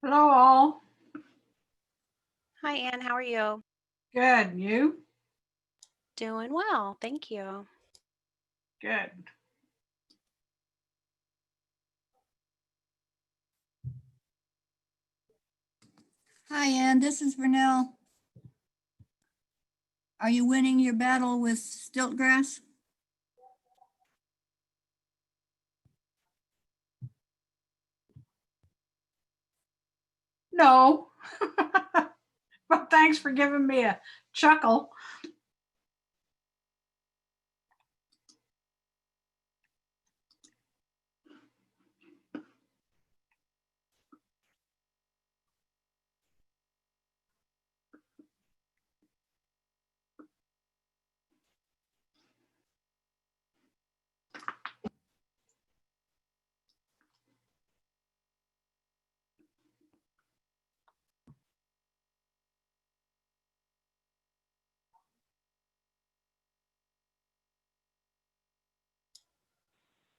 Hello, all. Hi, Anne. How are you? Good. And you? Doing well. Thank you. Good. Hi, Ann. This is Vernell. Are you winning your battle with Stiltgrass? No. But thanks for giving me a chuckle.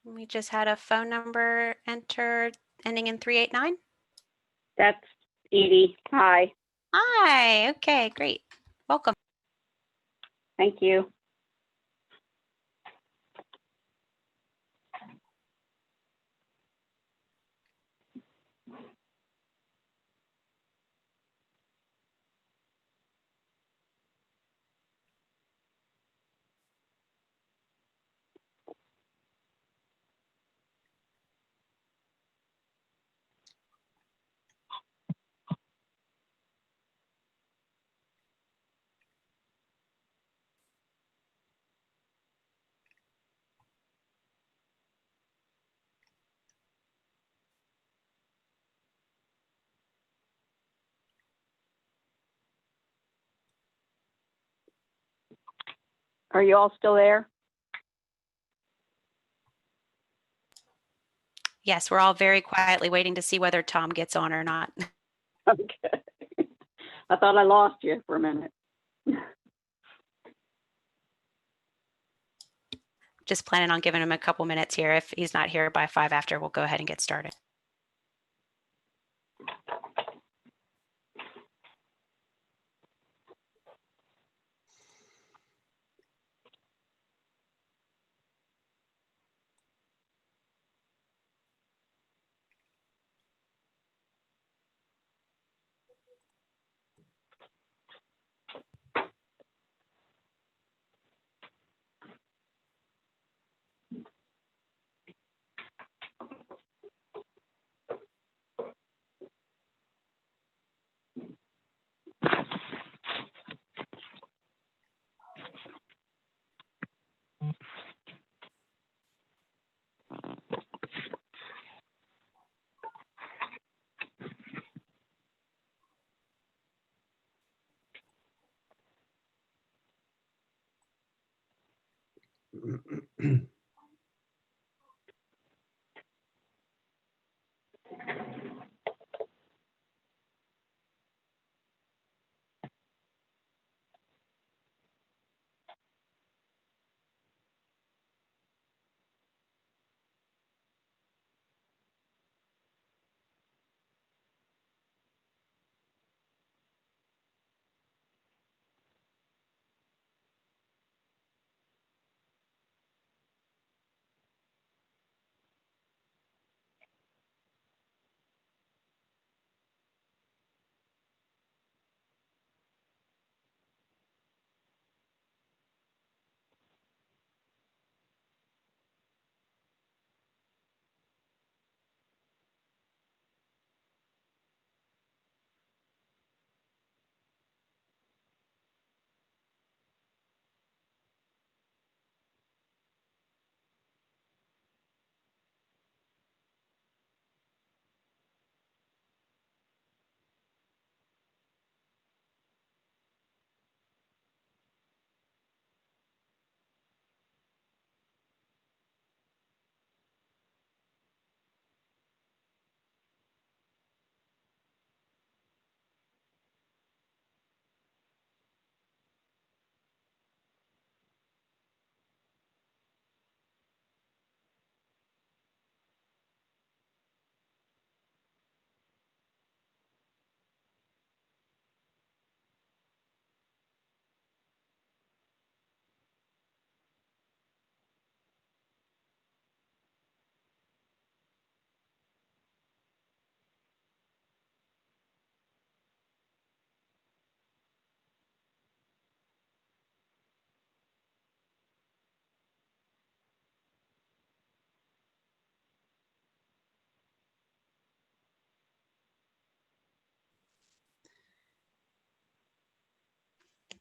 We just had a phone number entered ending in 389. That's Edie. Hi. Hi. Okay, great. Welcome. Thank you. Are you all still there? Yes, we're all very quietly waiting to see whether Tom gets on or not. Okay. I thought I lost you for a minute. Just planning on giving him a couple minutes here. If he's not here by 5 after, we'll go ahead and get started.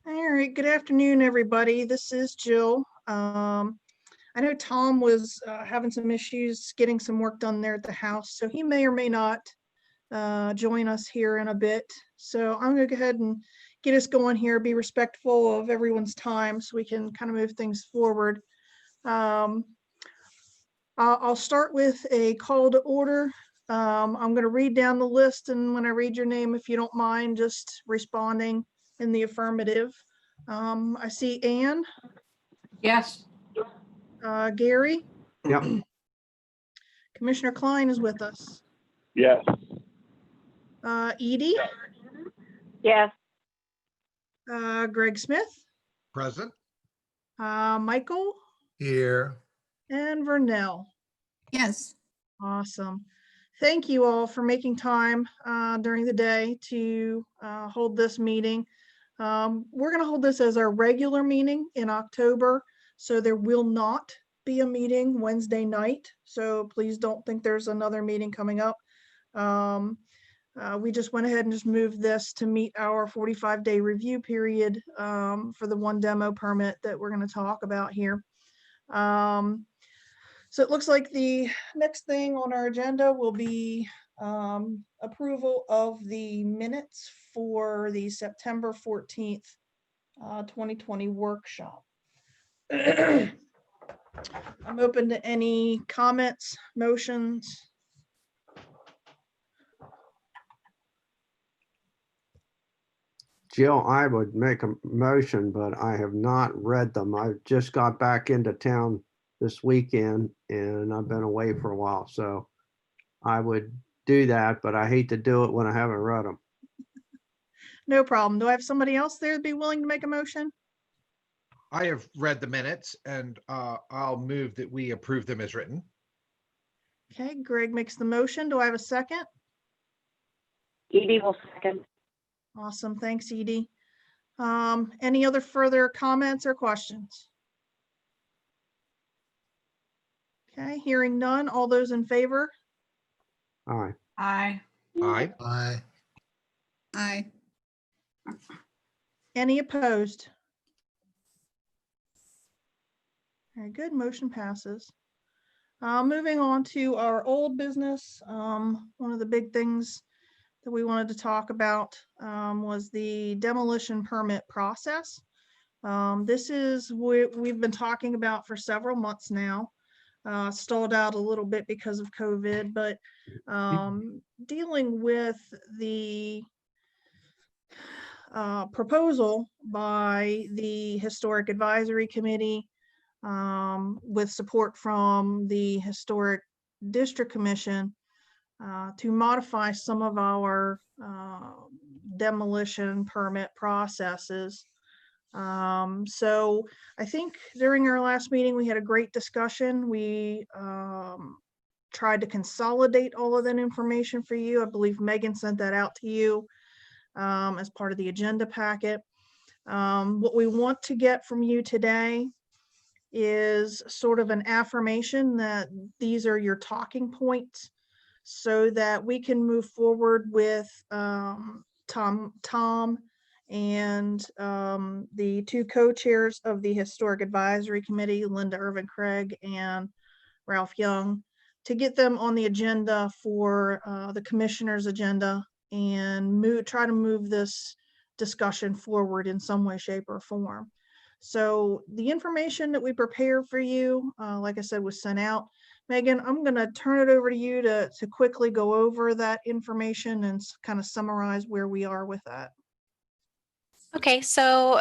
All right, good afternoon, everybody. This is Jill. I know Tom was having some issues getting some work done there at the house, so he may or may not join us here in a bit. So I'm gonna go ahead and get us going here, be respectful of everyone's time so we can kind of move things forward. I'll start with a call to order. I'm going to read down the list, and when I read your name, if you don't mind just responding in the affirmative. I see Anne, Yes. Gary, Yep. Commissioner Klein is with us. Yes. Edie, Yes. Greg Smith, Present. Michael, Here. and Vernell. Yes, Awesome. Thank you all for making time during the day to hold this meeting. We're going to hold this as our regular meeting in October, so there will not be a meeting Wednesday night. So please don't think there's another meeting coming up. We just went ahead and just moved this to meet our 45-day review period for the one demo permit that we're going to talk about here. So it looks like the next thing on our agenda will be approval of the minutes for the September 14th, 2020 workshop. I'm open to any comments, motions. Jill, I would make a motion, but I have not read them. I just got back into town this weekend and I've been away for a while, so I would do that, but I hate to do it when I haven't read them. No problem. Do I have somebody else there that'd be willing to make a motion? I have read the minutes and I'll move that we approve them as written. Okay, Greg makes the motion. Do I have a second? Edie will second. Awesome. Thanks, Edie. Any other further comments or questions? Okay, hearing none. All those in favor? Aye. Aye. Aye. aye. Any opposed? Very good. Motion passes. Moving on to our old business. One of the big things that we wanted to talk about was the demolition permit process. This is what we've been talking about for several months now. Stalled out a little bit because of COVID, but dealing with the proposal by the Historic Advisory Committee with support from the Historic District Commission to modify some of our demolition permit processes. So I think during our last meeting, we had a great discussion. We tried to consolidate all of that information for you. I believe Megan sent that out to you as part of the agenda packet. What we want to get from you today is sort of an affirmation that these are your talking points so that we can move forward with Tom and the two co-chairs of the Historic Advisory Committee, Linda Irvin Craig and Ralph Young, to get them on the agenda for the commissioner's agenda and try to move this discussion forward in some way, shape, or form. So the information that we prepared for you, like I said, was sent out. Megan, I'm going to turn it over to you to quickly go over that information and kind of summarize where we are with that. Okay, so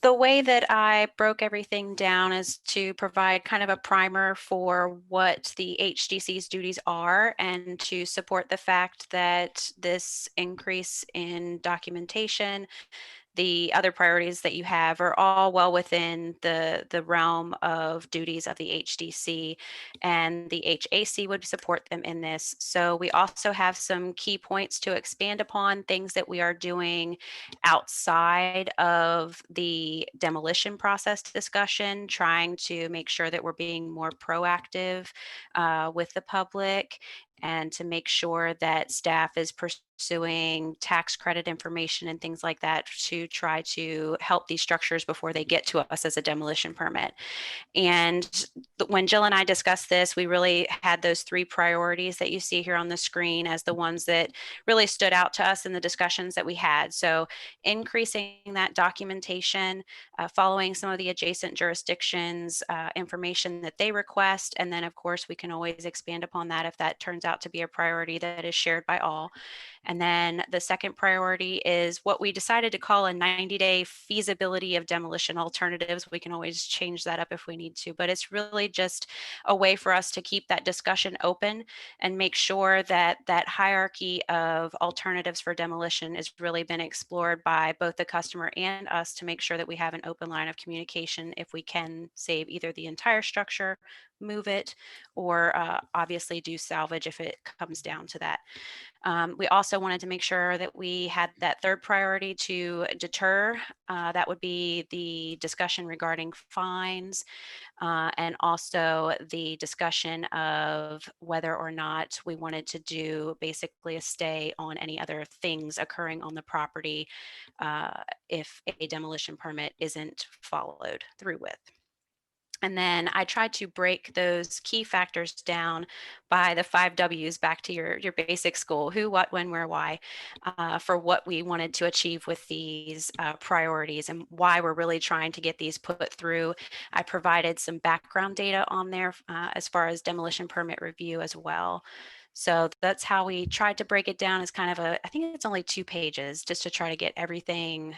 the way that I broke everything down is to provide kind of a primer for what the HDC's duties are and to support the fact that this increase in documentation, the other priorities that you have are all well within the realm of duties of the HDC, and the HAC would support them in this. So we also have some key points to expand upon, things that we are doing outside of the demolition process discussion, trying to make sure that we're being more proactive with the public. and to make sure that staff is pursuing tax credit information and things like that to try to help these structures before they get to us as a demolition permit. And when Jill and I discussed this, we really had those 3 priorities that you see here on the screen as the ones that really stood out to us in the discussions that we had. So increasing that documentation, following some of the adjacent jurisdictions, information that they request. And then of course, we can always expand upon that if that turns out to be a priority that is shared by all. And then the second priority is what we decided to call a 90-day feasibility of demolition alternatives. We can always change that up if we need to, but it's really just a way for us to keep that discussion open and make sure that that hierarchy of alternatives for demolition has really been explored by both the customer and us to make sure that we have an open line of communication if we can save either the entire structure, move it, or obviously do salvage if it comes down to that. We also wanted to make sure that we had that third priority to deter. That would be the discussion regarding fines and also the discussion of whether or not we wanted to do basically a stay on any other things occurring on the property if a demolition permit isn't followed through with. And then I tried to break those key factors down by the 5 W's, back to your basic school: who, what, when, where, why, for what we wanted to achieve with these priorities and why we're really trying to get these put through. I provided some background data on there as far as demolition permit review as well. So that's how we tried to break it down as kind of I think it's only 2 pages, just to try to get everything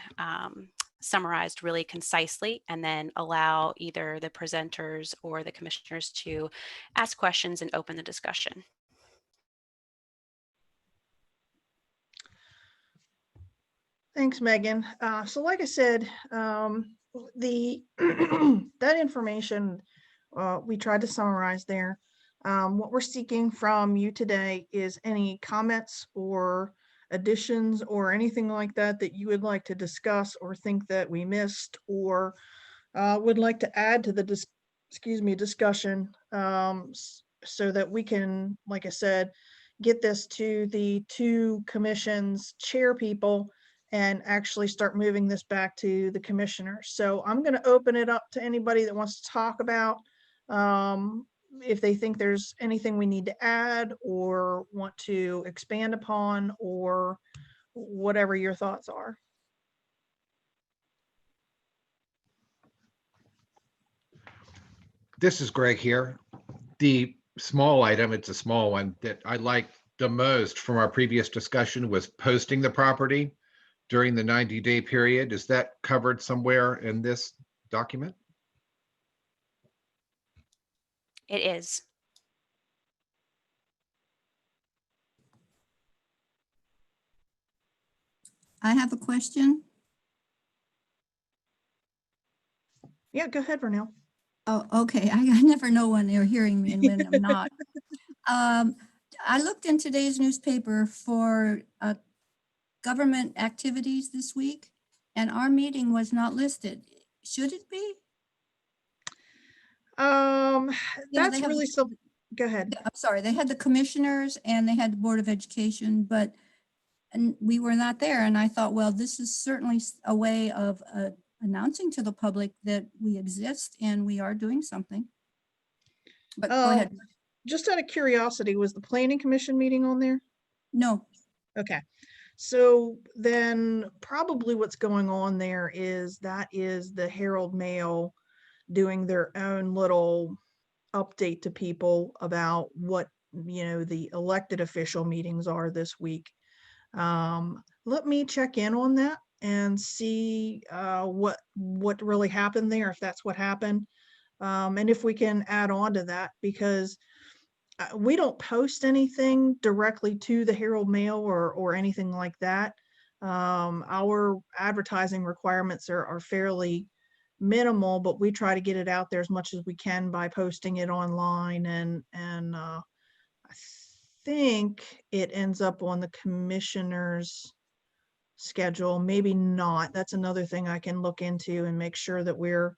summarized really concisely, and then allow either the presenters or the commissioners to ask questions and open the discussion. Thanks, Megan. So like I said, the that information we tried to summarize there. What we're seeking from you today is any comments or additions or anything like that that you would like to discuss or think that we missed or would like to add to the discussion, so that we can, like I said, get this to the 2 commissions chair people and actually start moving this back to the commissioners. So I'm going to open it up to anybody that wants to talk about if they think there's anything we need to add or want to expand upon, or whatever your thoughts are. This is Greg here. The small item, it's a small one, that I liked the most from our previous discussion was posting the property during the 90-day period. Is that covered somewhere in this document? It is. I have a question. Yeah, go ahead, Vernell. Oh, okay. I never know when they're hearing me and when I'm not. I looked in today's newspaper for government activities this week, and our meeting was not listed. Should it be? That's they have really the- so. Go ahead. I'm sorry, they had the commissioners and they had the Board of Education, but and we were not there. And I thought, well, this is certainly a way of announcing to the public that we exist and we are doing something. But go ahead. Just out of curiosity, was the Planning Commission meeting on there? No. Okay. So then probably what's going on there is that is the Herald Mail doing their own little update to people about what, the elected official meetings are this week. Let me check in on that and see what really happened there, if that's what happened. And if we can add on to that, because we don't post anything directly to the Herald Mail or anything like that. Our advertising requirements are fairly minimal, but we try to get it out there as much as we can by posting it online. And I think it ends up on the commissioner's schedule, maybe not. That's another thing I can look into and make sure that we're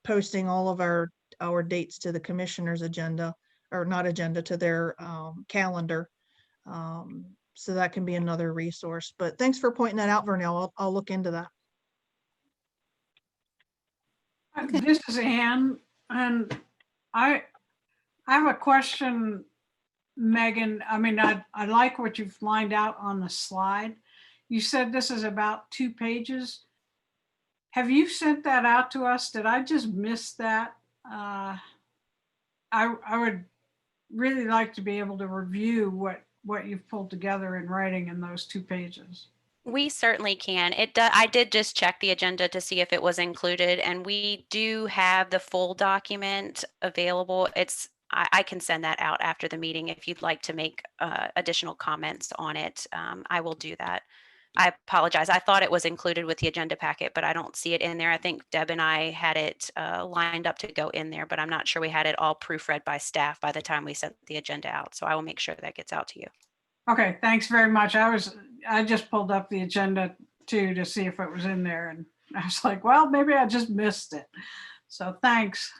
posting all of our dates to the commissioner's agenda or not agenda, to their calendar. So that can be another resource. But thanks for pointing that out, Vernell. I'll look into that. Okay. This is Ann, and I have a question, Megan. I mean, I like what you've lined out on the slide. You said this is about 2 pages. Have you sent that out to us? Did I just miss that? I would really like to be able to review what you've pulled together in writing in those 2 pages. We certainly can. I did just check the agenda to see if it was included, and we do have the full document available. I can send that out after the meeting if you'd like to make additional comments on it. I will do that. I apologize. I thought it was included with the agenda packet, but I don't see it in there. I think Deb and I had it lined up to go in there, but I'm not sure we had it all proofread by staff by the time we sent the agenda out. So I will make sure that gets out to you. Okay, thanks very much. I just pulled up the agenda too to see if it was in there, and I was like, well, maybe I just missed it. So thanks.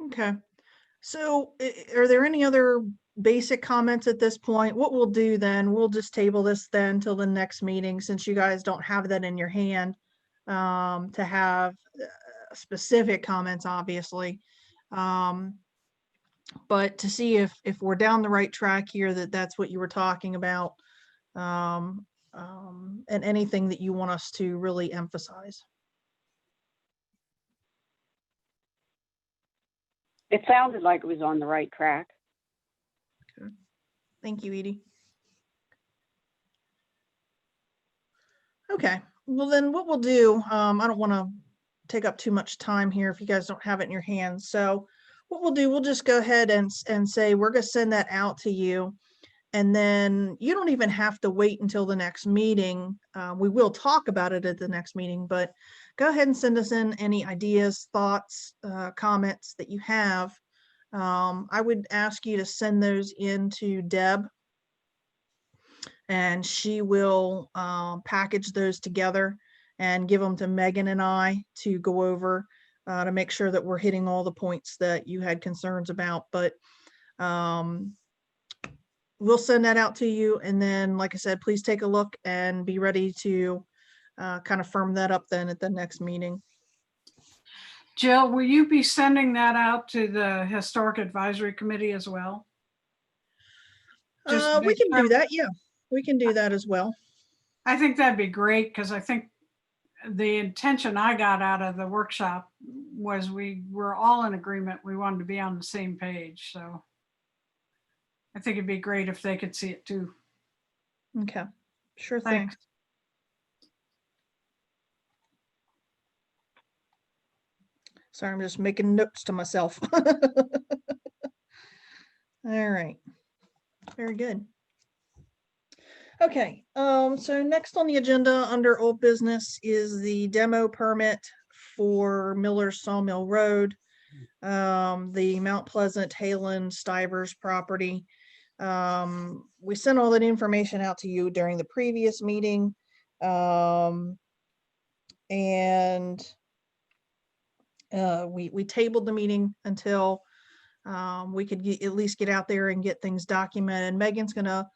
Okay. So are there any other basic comments at this point? What we'll do then, we'll just table this then till the next meeting, since you guys don't have that in your hand to have specific comments, obviously. But to see if we're down the right track here, that's what you were talking about, and anything that you want us to really emphasize. It sounded like it was on the right track. Thank you, Edie. Okay, well then what we'll do, I don't want to take up too much time here if you guys don't have it in your hands. So what we'll do, we'll just go ahead and say we're going to send that out to you. And then you don't even have to wait until the next meeting. We will talk about it at the next meeting, but go ahead and send us in any ideas, thoughts, comments that you have. I would ask you to send those in to Deb, and she will package those together and give them to Megan and I to go over to make sure that we're hitting all the points that you had concerns about. But we'll send that out to you. And then, like I said, please take a look and be ready to kind of firm that up then at the next meeting. Jill, will you be sending that out to the Historic Advisory Committee as well? Just We can do that. Yeah, we can do that as well. I think that'd be great, because I think the intention I got out of the workshop was we were all in agreement. We wanted to be on the same page. So I think it'd be great if they could see it too. Okay, sure thing. Thanks. Sorry, I'm just making notes to myself. All right, very good. Okay, so next on the agenda under old business is the demo permit for Miller's Sawmill Road, the Mount Pleasant Hayland Stivers property. We sent all that information out to you during the previous meeting, and we tabled the meeting until we could at least get out there and get things documented. Megan's gonna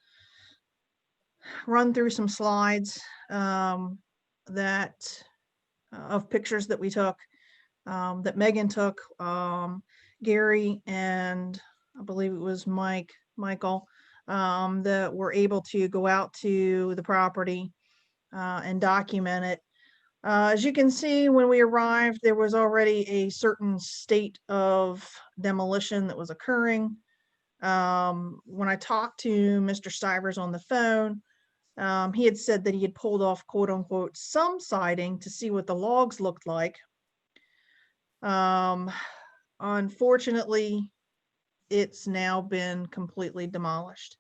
run through some slides that of pictures that we took, that Megan took, Gary and I believe it was Michael, that were able to go out to the property and document it. As you can see, when we arrived, there was already a certain state of demolition that was occurring. When I talked to Mr. Stivers on the phone, he had said that he had pulled off, quote unquote, some siding to see what the logs looked like. Unfortunately, it's now been completely demolished.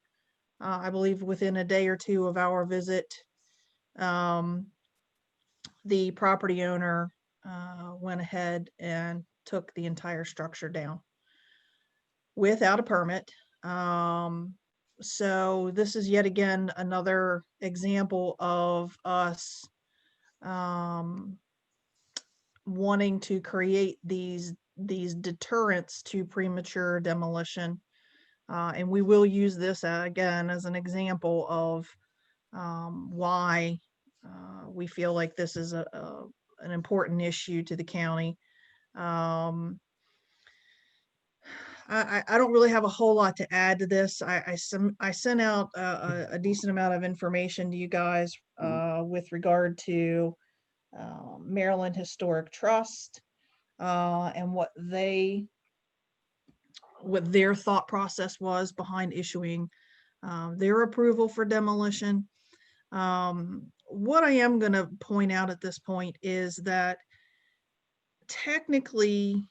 I believe within a day or two of our visit, the property owner went ahead and took the entire structure down without a permit. So this is yet again another example of us wanting to create these deterrents to premature demolition. And we will use this again as an example of why we feel like this is an important issue to the county. I don't really have a whole lot to add to this. I sent out a decent amount of information to you guys with regard to Maryland Historic Trust and what their thought process was behind issuing their approval for demolition. What I am going to point out at this point is that technically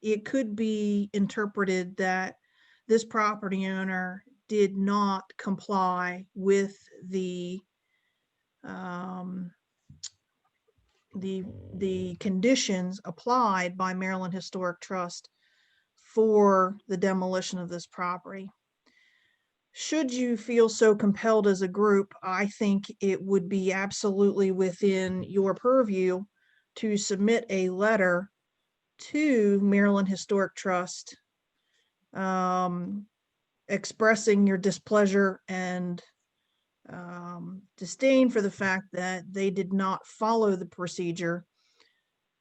it could be interpreted that this property owner did not comply with the conditions applied by Maryland Historic Trust for the demolition of this property. Should you feel so compelled as a group, I think it would be absolutely within your purview to submit a letter to Maryland Historic Trust expressing your displeasure and disdain for the fact that they did not follow the procedure.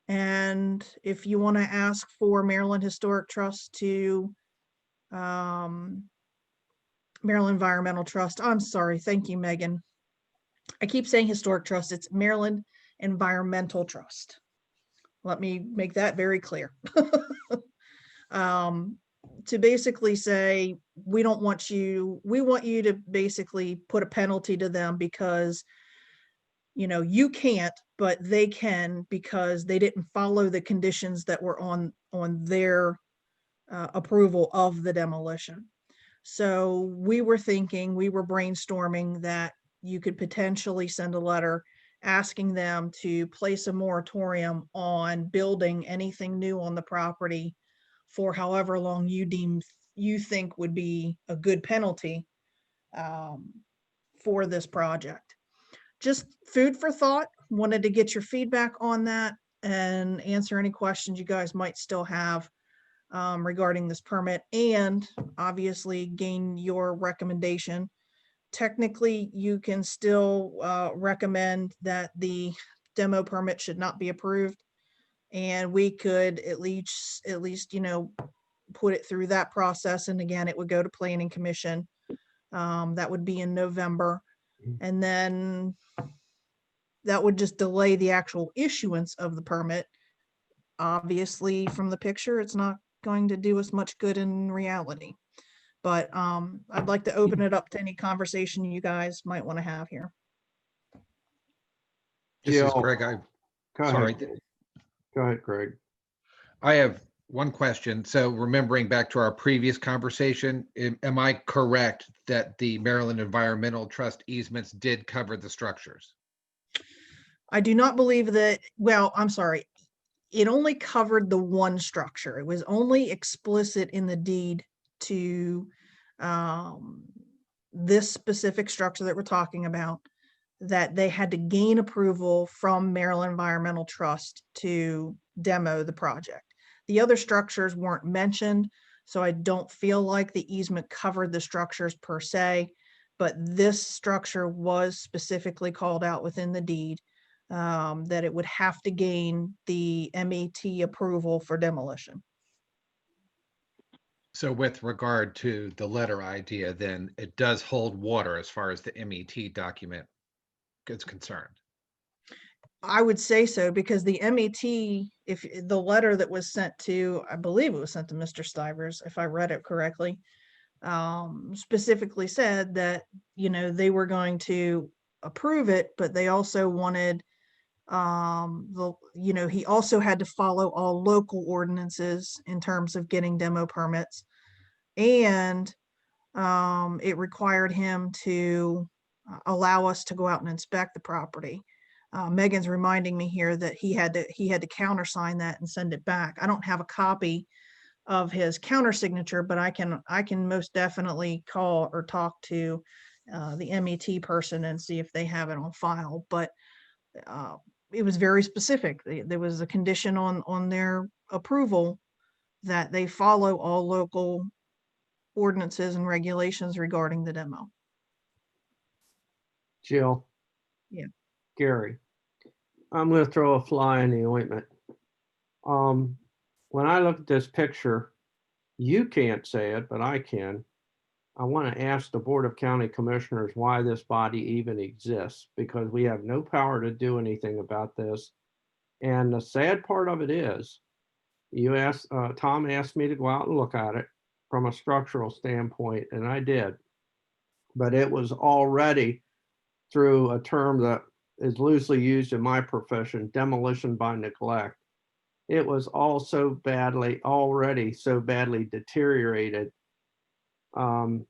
And if you want to ask for Maryland Historic Trust to Maryland Environmental Trust, I'm sorry, thank you, Megan. I keep saying Historic Trust, it's Maryland Environmental Trust. Let me make that very clear. To basically say, we want you to basically put a penalty to them because, you know, you can't, but they can because they didn't follow the conditions that were on their approval of the demolition. So we were brainstorming that you could potentially send a letter asking them to place a moratorium on building anything new on the property for however long you think would be a good penalty for this project. Just food for thought. Wanted to get your feedback on that and answer any questions you guys might still have regarding this permit, and obviously gain your recommendation. Technically, you can still recommend that the demo permit should not be approved, and we could at least put it through that process. And again, it would go to Planning Commission. That would be in November, and then that would just delay the actual issuance of the permit. Obviously, from the picture, it's not going to do us much good in reality. But I'd like to open it up to any conversation you guys might want to have here. This is Jill, Greg. Go Sorry. ahead. Go ahead, Greg. I have one question. So remembering back to our previous conversation, am I correct that the Maryland Environmental Trust easements did cover the structures? I do not believe that, well, I'm sorry. It only covered the one structure. It was only explicit in the deed to this specific structure that we're talking about, that they had to gain approval from Maryland Environmental Trust to demo the project. The other structures weren't mentioned, so I don't feel like the easement covered the structures per se, but this structure was specifically called out within the deed that it would have to gain the MET approval for demolition. So with regard to the letter idea, then it does hold water as far as the MET document is concerned. I would say so, because the MET, if the letter that was sent to, I believe it was sent to Mr. Stivers, if I read it correctly, specifically said that, you know, they were going to approve it, but they also wanted he also had to follow all local ordinances in terms of getting demo permits, and it required him to allow us to go out and inspect the property. Megan's reminding me here that he had to countersign that and send it back. I don't have a copy of his counter signature, but I can most definitely call or talk to the MET person and see if they have it on file. But it was very specific. There was a condition on their approval that they follow all local ordinances and regulations regarding the demo. Jill. Yeah. Gary, I'm going to throw a fly in the ointment. When I look at this picture, you can't say it, but I can. I want to ask the Board of County Commissioners why this body even exists, because we have no power to do anything about this. And the sad part of it is, Tom asked me to go out and look at it from a structural standpoint, and I did. But it was already, through a term that is loosely used in my profession, demolition by neglect. It was already so badly deteriorated.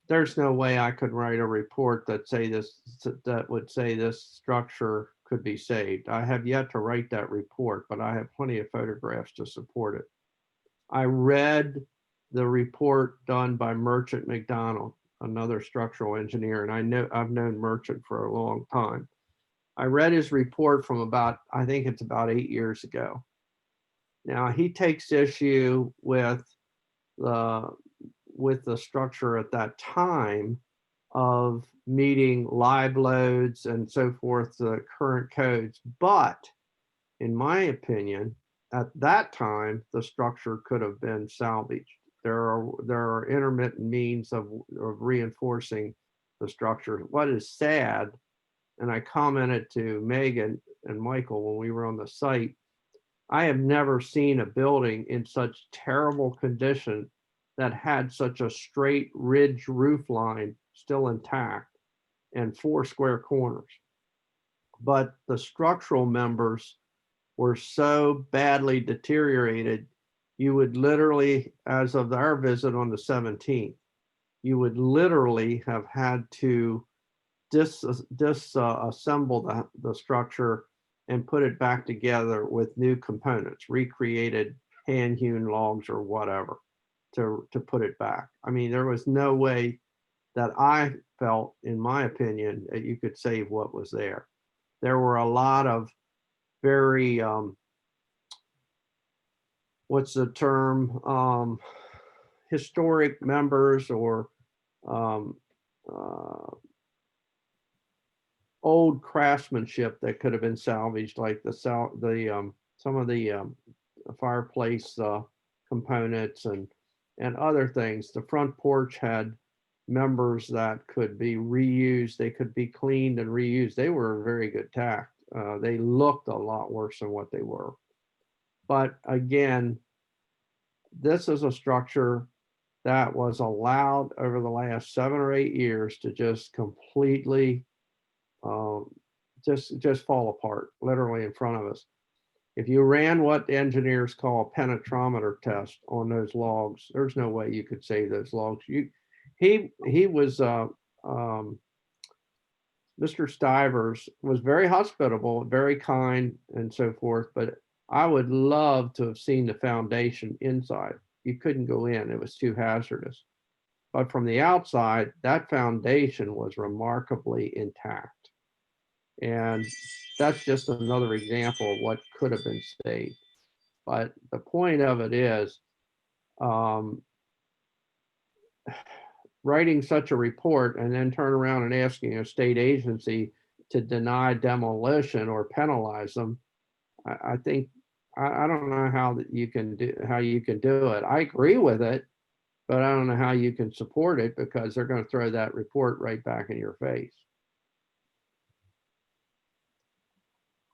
There's no way I could write a report that would say this structure could be saved. I have yet to write that report, but I have plenty of photographs to support it. I read the report done by Merchant McDonald, another structural engineer, and I've known Merchant for a long time. I read his report from I think it's about 8 years ago. Now, he takes issue with the structure at that time of meeting live loads and so forth, the current codes. But in my opinion, at that time, the structure could have been salvaged. There are intermittent means of reinforcing the structure. What is sad, and I commented to Megan and Michael when we were on the site, I have never seen a building in such terrible condition that had such a straight ridge roof line still intact and 4 square corners. But the structural members were so badly deteriorated, you would literally, as of our visit on the 17th, you would literally have had to disassemble the structure and put it back together with new components, recreated hand-hewn logs or whatever to put it back. I mean, there was no way that I felt, in my opinion, that you could save what was there. There were a lot of very, what's the term, historic members or old craftsmanship that could have been salvaged, like some of the fireplace components and other things. The front porch had members that could be reused. They could be cleaned and reused. They were very good tact. They looked a lot worse than what they were. But again, this is a structure that was allowed over the last 7 or 8 years to just completely just fall apart, literally in front of us. If you ran what the engineers call a penetrometer test on those logs, there's no way you could save those logs. He was Mr. Stivers was very hospitable, very kind, and so forth. But I would love to have seen the foundation inside. You couldn't go in; it was too hazardous. But from the outside, that foundation was remarkably intact. And that's just another example of what could have been saved. But the point of it is, writing such a report and then turn around and asking a state agency to deny demolition or penalize them, I think, I don't know how you can do it. I agree with it, but I don't know how you can support it, because they're going to throw that report right back in your face.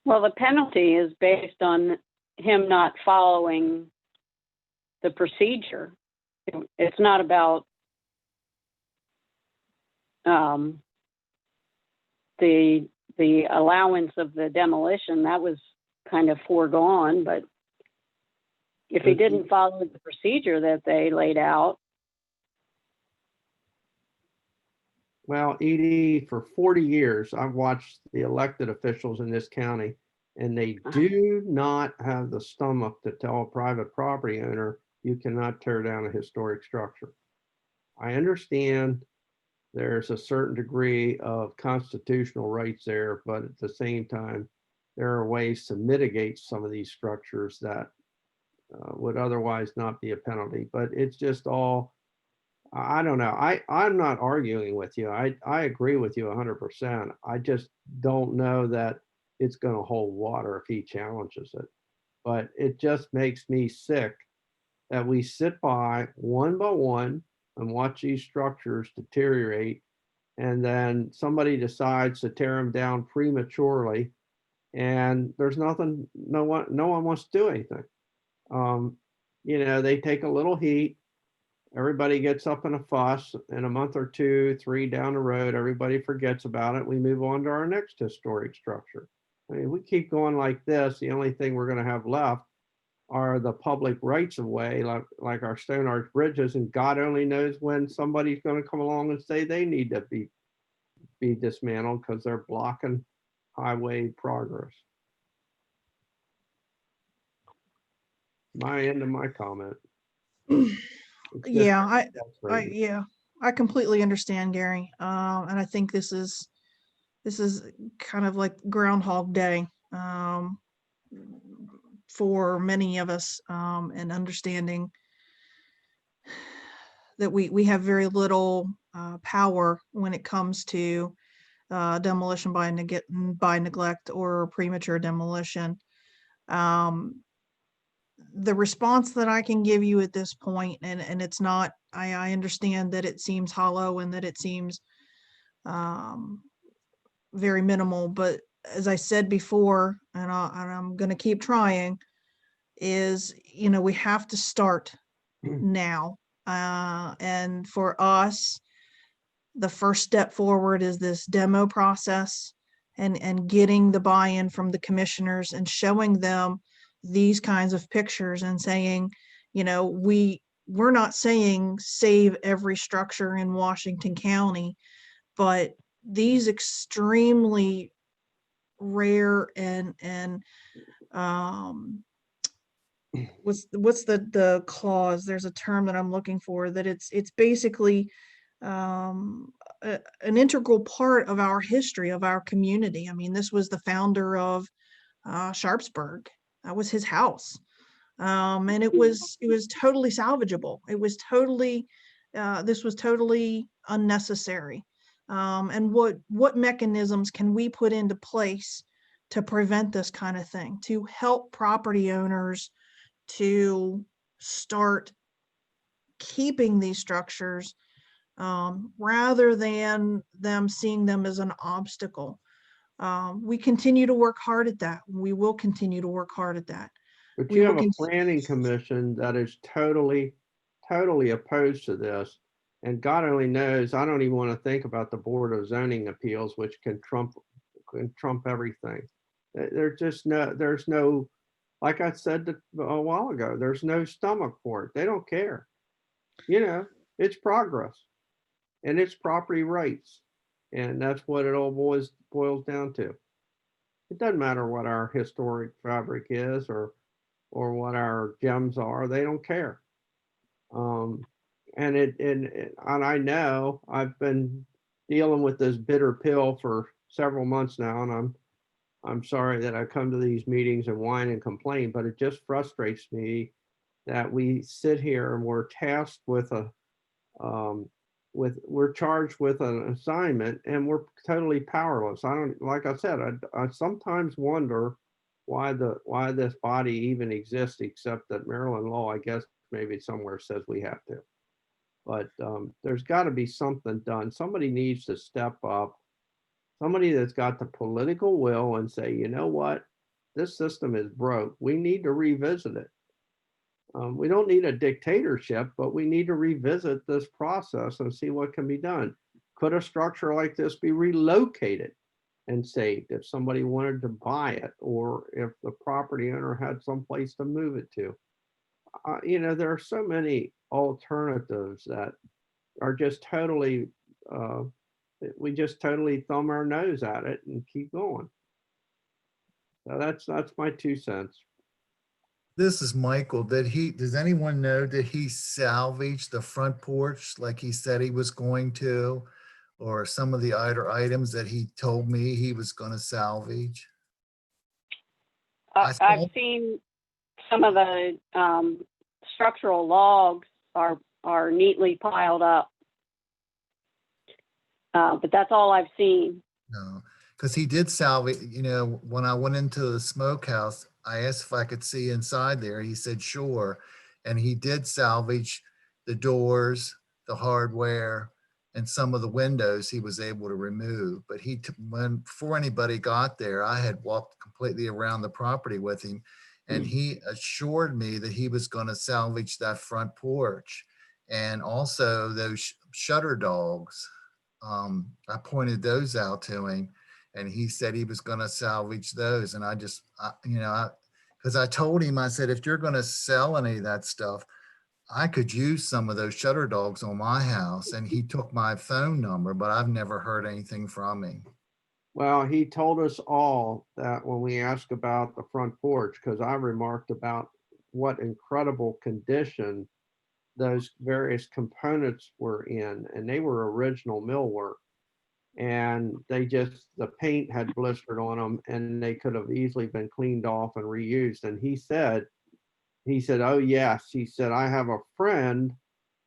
Well, the penalty is based on him not following the procedure. It's not about the allowance of the demolition. That was kind of foregone, but if he didn't follow the procedure that they laid out. Well, Edie, for 40 years, I've watched the elected officials in this county, and they do not have the stomach to tell a private property owner, you cannot tear down a historic structure. I understand there's a certain degree of constitutional rights there, but at the same time, there are ways to mitigate some of these structures that would otherwise not be a penalty, but it's just all, I don't know. I'm not arguing with you. I agree with you 100%. I just don't know that it's going to hold water if he challenges it. But it just makes me sick that we sit by one and watch these structures deteriorate, and then somebody decides to tear them down prematurely, and there's nothing, no one wants to do anything. You know, they take a little heat, everybody gets up in a fuss, in a month or 2, 3 down the road, everybody forgets about it. We move on to our next historic structure. I mean, we keep going like this, the only thing we're going to have left are the public rights of way, like our stone arch bridges, and God only knows when somebody's going to come along and say they need to be dismantled because they're blocking highway progress. My end of my comment. It's just Yeah, frustrating. yeah, I completely understand, Gary. And I think this is kind of like Groundhog Day for many of us, and understanding that we have very little power when it comes to demolition by neglect or premature demolition. The response that I can give you at this point, and it's not, I understand that it seems hollow and that it seems very minimal, but as I said before, and I'm going to keep trying, is, you know, we have to start now. And for us, the first step forward is this demo process, and getting the buy-in from the commissioners and showing them these kinds of pictures and saying, you know, we're not saying save every structure in Washington County, but these extremely rare and what's the clause? There's a term that I'm looking for, that it's basically an integral part of our history, of our community. I mean, this was the founder of Sharpsburg. That was his house. And it was totally salvageable. It was totally, this was totally unnecessary. And what mechanisms can we put into place to prevent this kind of thing, to help property owners to start keeping these structures, rather than them seeing them as an obstacle. We continue to work hard at that. We will continue to work hard at that. But We you will have a cont- planning commission that is totally opposed to this. And God only knows, I don't even want to think about the Board of Zoning Appeals, which can trump everything. There's no, like I said a while ago, there's no stomach for it. They don't care. You know, it's progress and it's property rights. And that's what it all boils down to. It doesn't matter what our historic fabric is or what our gems are. They don't care. And I know I've been dealing with this bitter pill for several months now, and I'm sorry that I come to these meetings and whine and complain, but it just frustrates me that we sit here and we're tasked with we're charged with an assignment and we're totally powerless. Like I said, I sometimes wonder why this body even exists, except that Maryland law, I guess maybe somewhere says we have to. But there's got to be something done. Somebody needs to step up. Somebody that's got the political will and say, you know what, this system is broke. We need to revisit it. We don't need a dictatorship, but we need to revisit this process and see what can be done. Could a structure like this be relocated and saved if somebody wanted to buy it, or if the property owner had some place to move it to? You know, there are so many alternatives that are just totally, we just totally thumb our nose at it and keep going. So that's my 2 cents. This is Michael. Does anyone know that he salvaged the front porch like he said he was going to, or some of the other items that he told me he was going to salvage? I saw- I've seen some of the structural logs are neatly piled up. But that's all I've seen. No, because he did salvage, when I went into the smokehouse, I asked if I could see inside there. He said, sure. And he did salvage the doors, the hardware, and some of the windows he was able to remove. But before anybody got there, I had walked completely around the property with him. And he assured me that he was going to salvage that front porch and also those shutter dogs. I pointed those out to him and he said he was going to salvage those. And because I told him, I said, if you're going to sell any of that stuff, I could use some of those shutter dogs on my house. And he took my phone number, but I've never heard anything from him. Well, he told us all that when we asked about the front porch, because I remarked about what incredible condition those various components were in, and they were original millwork. And the paint had blistered on them and they could have easily been cleaned off and reused. And he said, oh yes, he said, I have a friend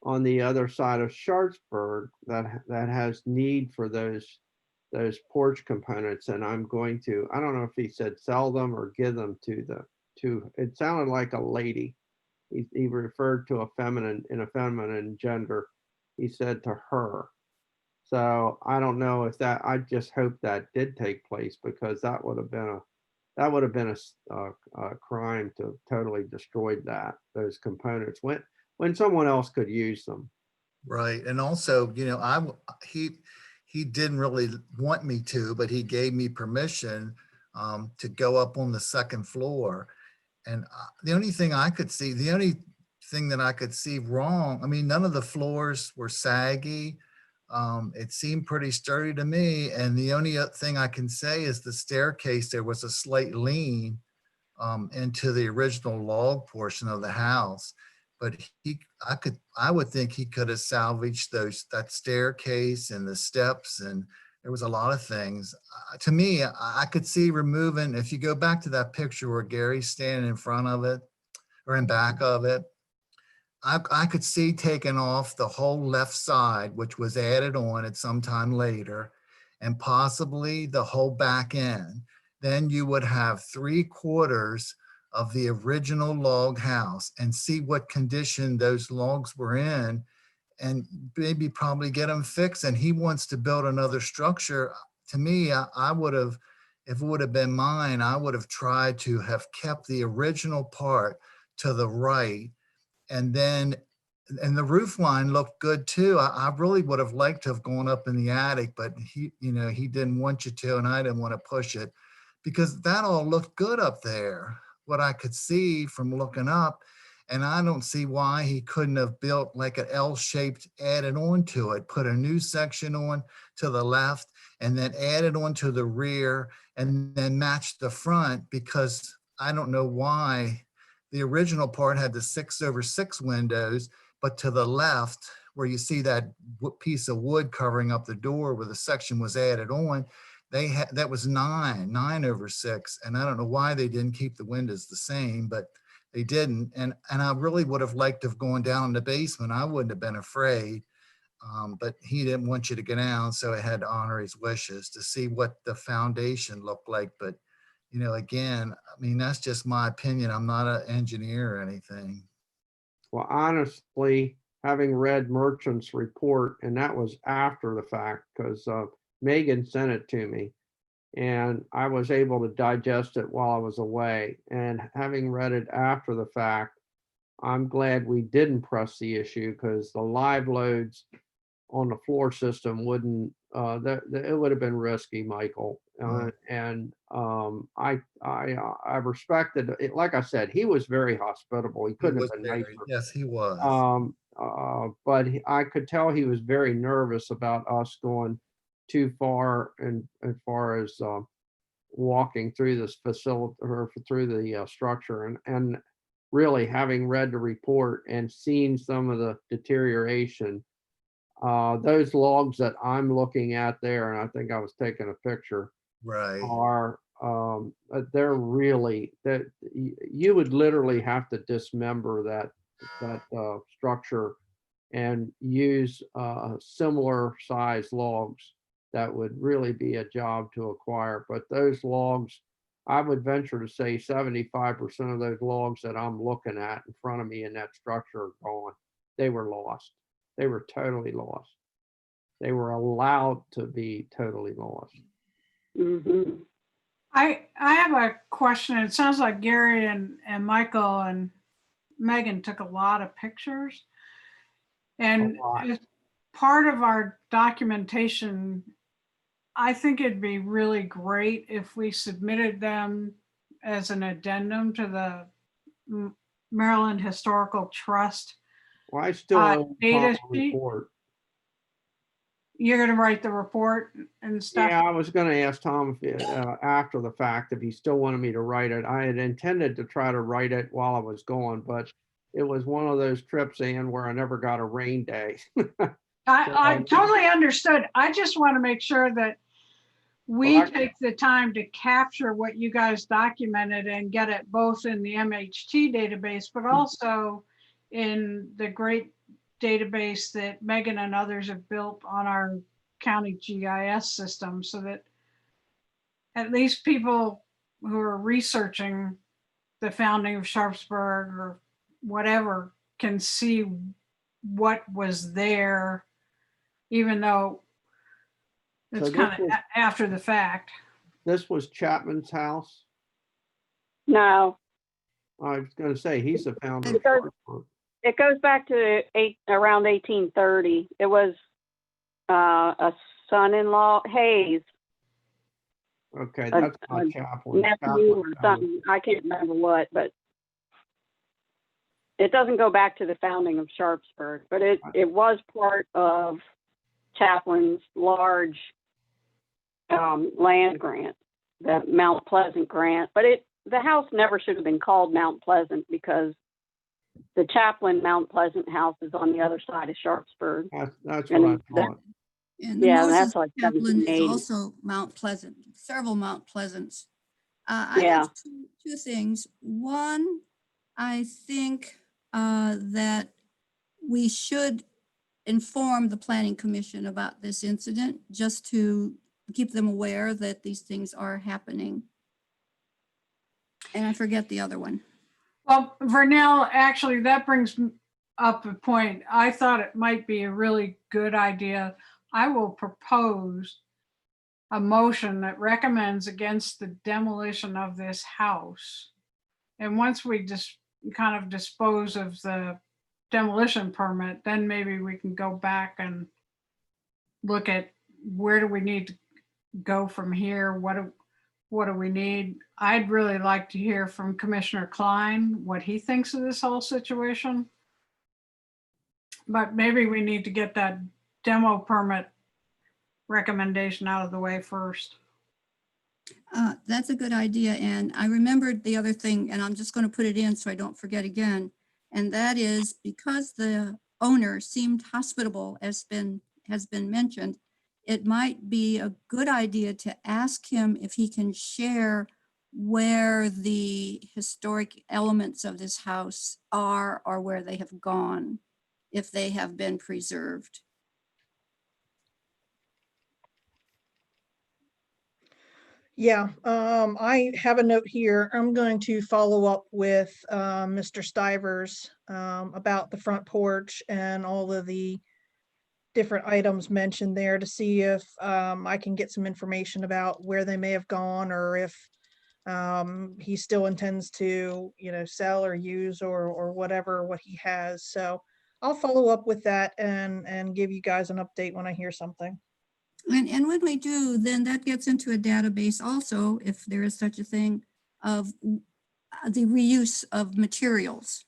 on the other side of Sharpsburg that has need for those porch components. And I'm going to, I don't know if he said sell them or give them to it sounded like a lady. He referred to a feminine gender. He said to her. So I don't know if that, I just hope that did take place, because that would have been a crime to totally destroy those components when someone else could use them. Right. And also, he didn't really want me to, but he gave me permission to go up on the second floor. And the only thing that I could see wrong, I mean, none of the floors were saggy. It seemed pretty sturdy to me. And the only thing I can say is the staircase, there was a slight lean into the original log portion of the house. But I would think he could have salvaged that staircase and the steps, and there was a lot of things. To me, I could see removing, if you go back to that picture where Gary's standing in front of it or in back of it, I could see taking off the whole left side, which was added on at some time later, and possibly the whole back end. Then you would have 3/4 of the original log house and see what condition those logs were in, and maybe probably get them fixed. And he wants to build another structure. To me, I would have, if it would have been mine, I would have tried to have kept the original part to the right. And the roof line looked good too. I really would have liked to have gone up in the attic, but he didn't want you to, and I didn't want to push it because that all looked good up there, what I could see from looking up. And I don't see why he couldn't have built like an L-shaped, added onto it, put a new section on to the left, and then added onto the rear, and then matched the front, because I don't know why the original part had the 6/6 windows, but to the left, where you see that piece of wood covering up the door where the section was added on, that was 9/6. And I don't know why they didn't keep the windows the same, but they didn't. And I really would have liked to have gone down in the basement. I wouldn't have been afraid, but he didn't want you to go down. So I had to honor his wishes to see what the foundation looked like. But, again, I mean, that's just my opinion. I'm not an engineer or anything. Well, honestly, having read Merchant's report, and that was after the fact, because Megan sent it to me, and I was able to digest it while I was away. And having read it after the fact, I'm glad we didn't press the issue, because the live loads on the floor system wouldn't, it would have been risky, Michael. And I respected it. Like I said, he was very hospitable. He couldn't have been nicer. Yes, he was. But I could tell he was very nervous about us going too far, and as far as walking through this facility or through the structure, and really having read the report and seen some of the deterioration, those logs that I'm looking at there, and I think I was taking a picture, Right. are they're really, that you would literally have to dismember that structure and use similar size logs. That would really be a job to acquire. But those logs, I would venture to say 75% of those logs that I'm looking at in front of me in that structure are gone. They were lost. They were totally lost. They were allowed to be totally lost. Mhm. I have a question. It sounds like Gary and Michael and Megan took a lot of pictures. And lot. as part of our documentation, I think it'd be really great if we submitted them as an addendum to the Maryland Historical Trust Well, I still owe data Tom a sheet. report. You're gonna write the report and stuff? Yeah, I was gonna ask Tom if, after the fact, if he still wanted me to write it. I had intended to try to write it while I was gone, but it was one of those trips, Ann, where I never got a rain day. I totally understood. I just want to make sure that we Well, take the time to capture what you guys documented and get it both in the MHT database, but also in the great database that Megan and others have built on our county GIS system, so that at least people who are researching the founding of Sharpsburg or whatever can see what was there, even though it's So this kind of was- after the fact. This was Chapman's house. No, I was gonna say, he's the founder of Because- Sharpsburg. it goes back to around 1830. It was a son-in-law, Hayes, Okay, a- that's a not Chaplin. nephew or Chaplin, something. I can't remember what, but it doesn't go back to the founding of Sharpsburg, but it was part of Chaplin's large land grant, the Mount Pleasant grant. But the house never should have been called Mount Pleasant, because the Chaplin Mount Pleasant house is on the other side of Sharpsburg. That's And what I that- thought. And the Yeah, Moses that's like Chaplain is 1780. also Mount Pleasant, several Mount Pleasants. I Yeah. have two things. One, I think that we should inform the Planning Commission about this incident, just to keep them aware that these things are happening. And I forget the other one. Well, Vernell, actually, that brings up a point. I thought it might be a really good idea. I will propose a motion that recommends against the demolition of this house. And once we just kind of dispose of the demolition permit, then maybe we can go back and look at where do we need to go from here? What do we need? I'd really like to hear from Commissioner Klein, what he thinks of this whole situation. But maybe we need to get that demo permit recommendation out of the way first. That's a good idea. And I remembered the other thing, and I'm just going to put it in so I don't forget again. And that is because the owner seemed hospitable, has been mentioned, it might be a good idea to ask him if he can share where the historic elements of this house are, or where they have gone, if they have been preserved. Yeah, I have a note here. I'm going to follow up with Mr. Stivers about the front porch and all of the different items mentioned there, to see if I can get some information about where they may have gone, or if he still intends to, sell or use or whatever what he has. So I'll follow up with that and give you guys an update when I hear something. And when we do, then that gets into a database also, if there is such a thing, of the reuse of materials.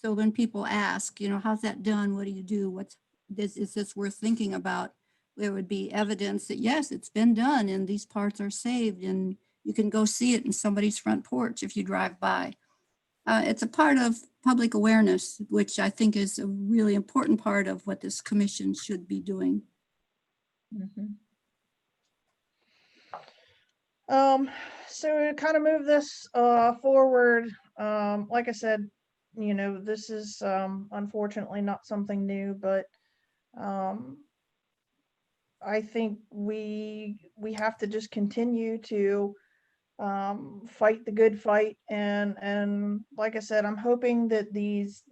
So when people ask, how's that done? What do you do? Is this worth thinking about? There would be evidence that, yes, it's been done and these parts are saved, and you can go see it in somebody's front porch if you drive by. It's a part of public awareness, which I think is a really important part of what this commission should be doing. Mhm. So to kind of move this forward, like I said, this is unfortunately not something new, but I think we have to just continue to fight the good fight, and like I said, I'm hoping that these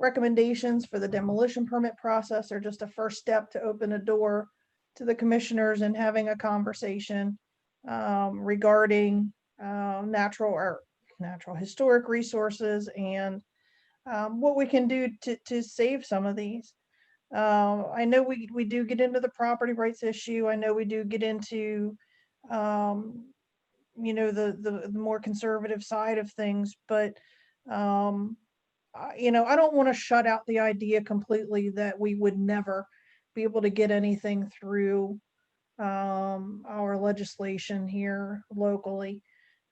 recommendations for the demolition permit process are just a first step to open a door to the commissioners and having a conversation regarding natural historic resources and what we can do to save some of these. I know we do get into the property rights issue. I know we do get into the more conservative side of things, but I don't want to shut out the idea completely that we would never be able to get anything through our legislation here locally.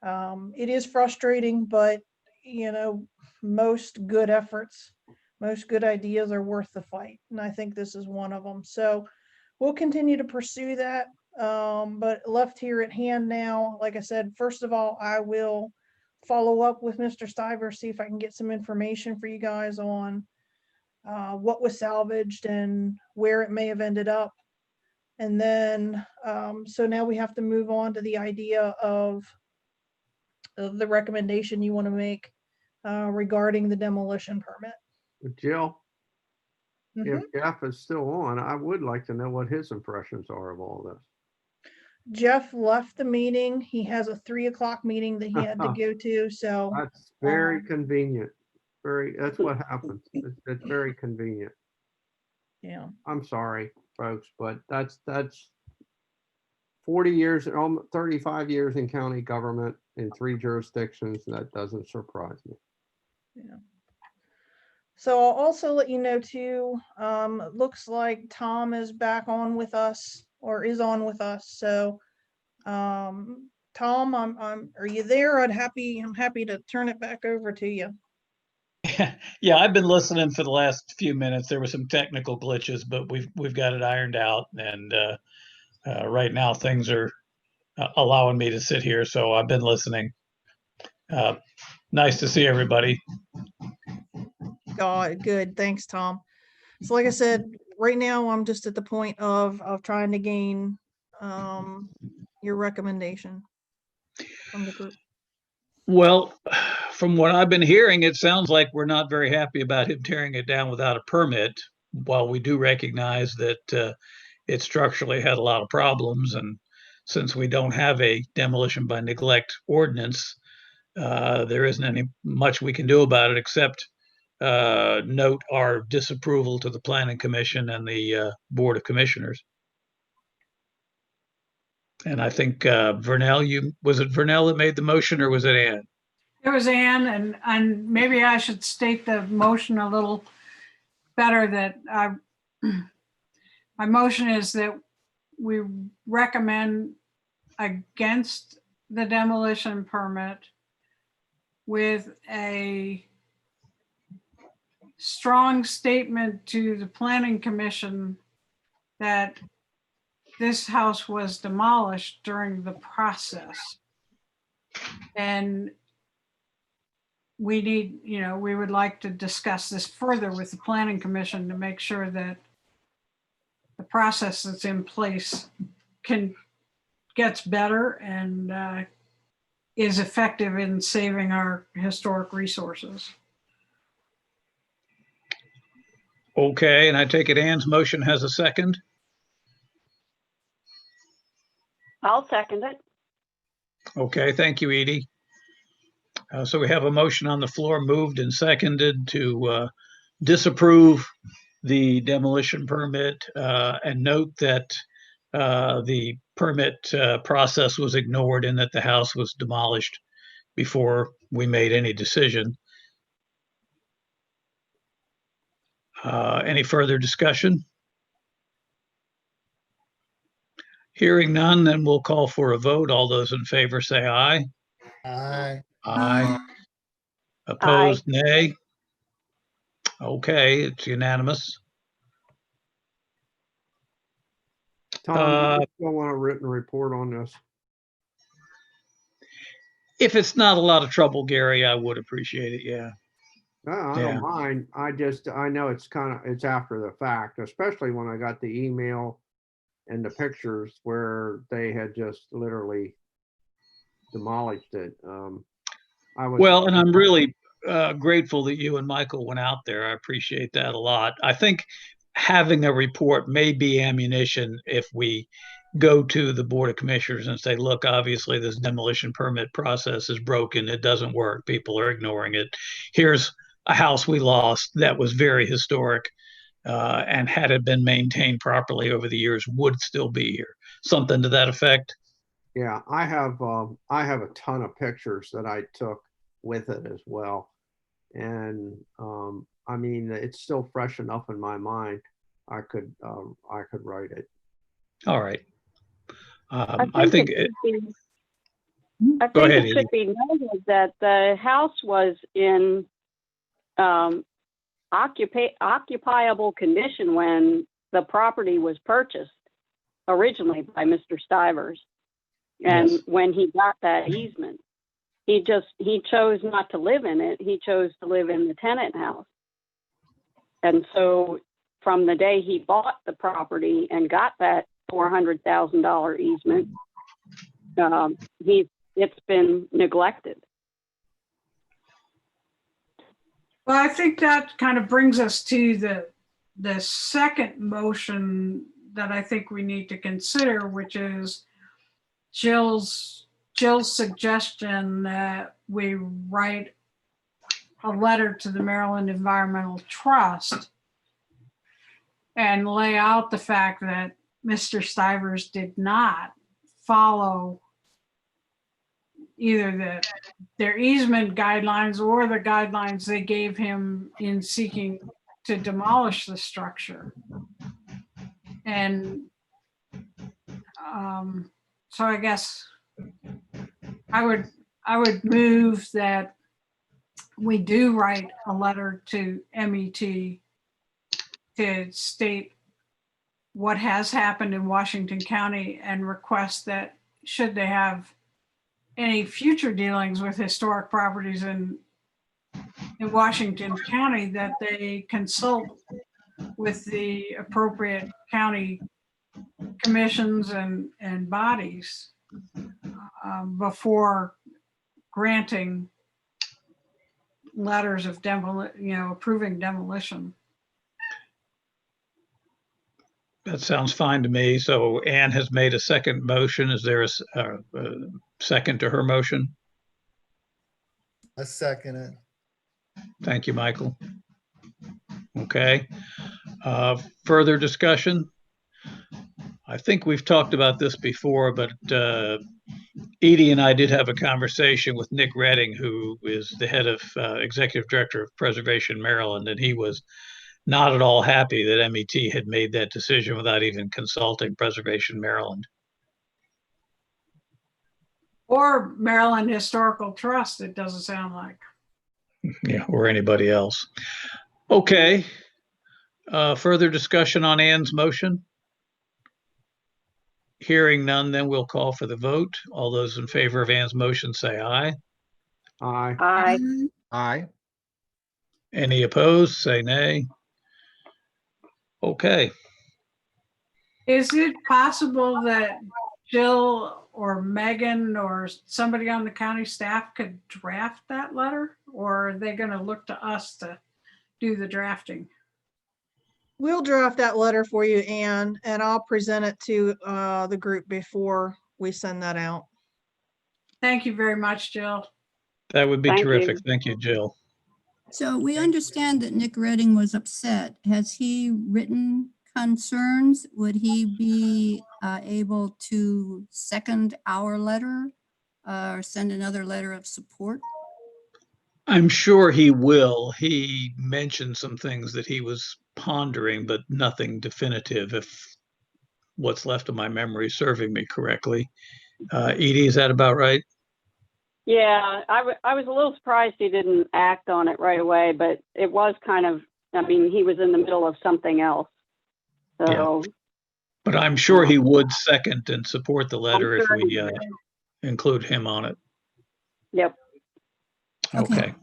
It is frustrating, but most good efforts, most good ideas are worth the fight, and I think this is one of them. So we'll continue to pursue that. But left here at hand now, like I said, first of all, I will follow up with Mr. Stiver, see if I can get some information for you guys on what was salvaged and where it may have ended up. And then, so now we have to move on to the idea of the recommendation you want to make regarding the demolition permit. Jill, Mhm. if Jeff is still on, I would like to know what his impressions are of all this. Jeff left the meeting. He has a 3 o'clock meeting that he had to go to. So That's very convenient. That's what happens. It's very convenient. yeah, I'm sorry, folks, but that's 40 years, almost 35 years in county government in 3 jurisdictions. That doesn't surprise me. yeah. So I'll also let you know too, it looks like Tom is back on with us or is on with us. So Tom, are you there? I'm happy to turn it back over to you. Yeah, I've been listening for the last few minutes. There were some technical glitches, but we've got it ironed out, and right now things are allowing me to sit here, so I've been listening. Nice to see everybody. Good. Thanks, Tom. So like I said, right now I'm just at the point of trying to gain your recommendation from the group. Well, from what I've been hearing, it sounds like we're not very happy about him tearing it down without a permit, while we do recognize that it structurally had a lot of problems. And since we don't have a demolition by neglect ordinance, there isn't any much we can do about it except note our disapproval to the Planning Commission and the Board of Commissioners. And I think Vernell, was it Vernell that made the motion, or was it Ann? It was Ann, and maybe I should state the motion a little better, that my motion is that we recommend against the demolition permit with a strong statement to the Planning Commission that this house was demolished during the process. And we would like to discuss this further with the Planning Commission to make sure that the process that's in place gets better and is effective in saving our historic resources. Okay, and I take it Ann's motion has a second? I'll second it. Okay, thank you, Edie. So we have a motion on the floor, moved and seconded, to disapprove the demolition permit and note that the permit process was ignored and that the house was demolished before we made any decision. Any further discussion? Hearing none, then we'll call for a vote. All those in favor say aye. Aye. Aye. Opposed, nay. Okay, it's unanimous. Tom, you still want a written report on this? If it's not a lot of trouble, Gary, I would appreciate it. Yeah. No, I Yeah. don't mind. I know it's after the fact, especially when I got the email and the pictures where they had just literally demolished it. Well, and I'm really grateful that you and Michael went out there. I appreciate that a lot. I think having a report may be ammunition if we go to the Board of Commissioners and say, look, obviously this demolition permit process is broken. It doesn't work. People are ignoring it. Here's a house we lost that was very historic, and had it been maintained properly over the years, would still be here. Something to that effect. Yeah, I have a ton of pictures that I took with it as well. And I mean, it's still fresh enough in my mind. I could write it. All right. I think it should be noted that the house was in occupiable condition when the property was purchased originally by Mr. Stivers. And Yes. when he got that easement, he chose not to live in it. He chose to live in the tenant house. And so from the day he bought the property and got that $400,000 easement, it's been neglected. Well, I think that kind of brings us to the second motion that I think we need to consider, which is Jill's suggestion that we write a letter to the Maryland Environmental Trust and lay out the fact that Mr. Stivers did not follow either their easement guidelines or the guidelines they gave him in seeking to demolish the structure. And so I guess I would move that we do write a letter to MET to state what has happened in Washington County and request that should they have any future dealings with historic properties in Washington County, that they consult with the appropriate county commissions and bodies before granting letters of approving demolition. That sounds fine to me. So Anne has made a second motion. Is there a second to her motion? I second it. Thank you, Michael. Okay. Further discussion? I think we've talked about this before, but Edie and I did have a conversation with Nick Redding, who is the head of Executive Director of Preservation Maryland, and he was not at all happy that MET had made that decision without even consulting Preservation Maryland. Or Maryland Historical Trust, it doesn't sound like. Yeah, or anybody else. Okay. Further discussion on Ann's motion? Hearing none, then we'll call for the vote. All those in favor of Ann's motion say aye. Aye. Aye. Aye. Any opposed, say nay. Okay. Is it possible that Jill or Megan or somebody on the county staff could draft that letter? Or are they going to look to us to do the drafting? We'll draft that letter for you, Anne, and I'll present it to the group before we send that out. Thank you very much, Jill. That would be Thank terrific. you. Thank you, Jill. So we understand that Nick Redding was upset. Has he written concerns? Would he be able to second our letter or send another letter of support? I'm sure he will. He mentioned some things that he was pondering, but nothing definitive, if what's left of my memory is serving me correctly. Edie, is that about right? Yeah, I was a little surprised he didn't act on it right away, but it was kind of, I mean, he was in the middle of something else. So But I'm sure he would second and support the I'm letter if sure he we would. include him on it. Yep. Okay. Okay.